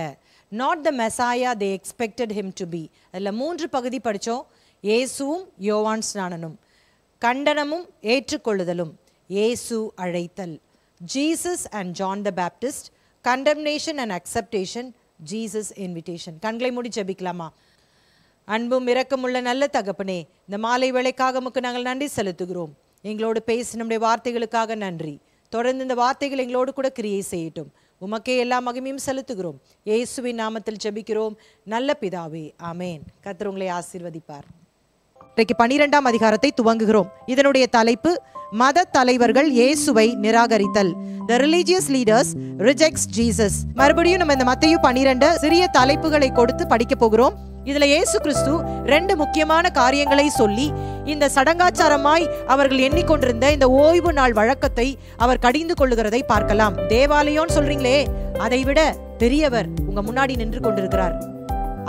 not the Messiah they expected him to be. அதில் 3 பகுதி படித்தோம். இயேசுவும் யோவான் ஸ்நானனும், கண்டனமும் ஏற்றுக்கொள்ளுதலும், இயேசு அழைத்தல், Jesus and John the Baptist, condemnation and acceptance, Jesus invitation. கண்களை மூடி ஜெபிக்கலாமா? அன்பும் இரக்கமுள்ள நல்ல தகப்பனே, இந்த மாலை வேளைக்காக உமக்கு நாங்கள் நன்றி செலுத்துகிறோம். எங்களோடு பேசி நம்முடைய வார்த்தைகளுக்காக நன்றி. தொடர்ந்து இந்த வார்த்தைகள் எங்களோடு கூட கிரியை செய்யட்டும். உமக்கே எல்லா மகிமையும் செலுத்துகிறோம். இயேசுவின் நாமத்தில் ஜெபிக்கிறோம் நல்ல பிதாவே, ஆமேன். கர்த்தர் உங்களை ஆசீர்வதிப்பார். இன்றைக்கு 12ஆம் அதிகாரத்தை துவங்குகிறோம். இதனுடைய தலைப்பு மத தலைவர்கள் இயேசுவை நிராகரித்தல். The religious leaders rejects Jesus. மறுபடியும் நம்ம இந்த மத்தேயு 12 சிறிய தலைப்புகளை கொடுத்து படிக்க போகிறோம். இதுல இயேசு கிறிஸ்து 2 முக்கியமான காரியங்களை சொல்லி இந்த சடங்காச்சாரமாய் அவர்கள் எண்ணிக்கொண்டிருந்த இந்த ஓய்வு நாள் வழக்கத்தை அவர் கடிந்து கொள்ளுகிறதை பார்க்கலாம். தேவாலயம் சொல்றீங்களே, அதை விட பெரியவர் உங்க முன்னாடி நின்று கொண்டிருக்கிறார்.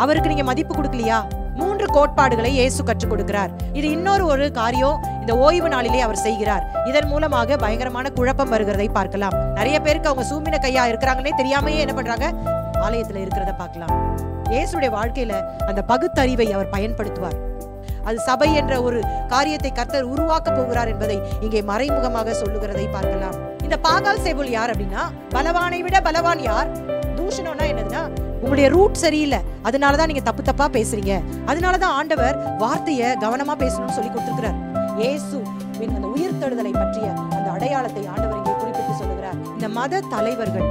அவருக்கு நீங்க மதிப்பு கொடுக்கலையா? 3 கோட்பாடுகளை இயேசு கற்றுக் கொடுக்கிறார். இது இன்னொரு காரியம் இந்த ஓய்வு நாளிலே அவர் செய்கிறார். இதன் மூலமாக பயங்கரமான குழப்பம் வருகிறதை பார்க்கலாம். நிறைய பேருக்கு அவங்க சூமின கையா இருக்கிறாங்கன்னே தெரியாமையே என்ன பண்றாங்க, ஆலயத்துல இருக்கிறத பார்க்கலாம். இயேசுடைய வாழ்க்கையில அந்த பகுத்தறிவை அவர் பயன்படுத்துவார். அது சபை என்ற ஒரு காரியத்தை கர்த்தர் உருவாக்க போகிறார் என்பதை இங்கே மறைமுகமாக சொல்லுகிறதை பார்க்கலாம். இந்த பாகால் சேபுல் யார் அப்படின்னா, பலவானை விட பலவான் யார்? தூஷணம்னா என்னதுன்னா, உங்களுடைய ரூட் சரியில்லை, அதனாலதான் நீங்க தப்பா பேசுறீங்க. அதனாலதான் ஆண்டவர் வார்த்தையை கவனமா பேசணும்னு சொல்லி கொடுத்திருக்கிறார். இயேசு அந்த உயிர்த்தெழுதலை பற்றிய அந்த அடையாளத்தை ஆண்டவர் இங்கே குறிப்பிட்டு சொல்லுகிறார். இந்த மத தலைவர்கள்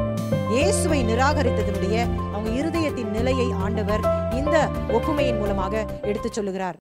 இயேசுவை நிராகரித்ததனுடைய அவங்க இருதயத்தின் நிலையை ஆண்டவர் இந்த ஒப்புமையின் மூலமாக எடுத்து சொல்லுகிறார்.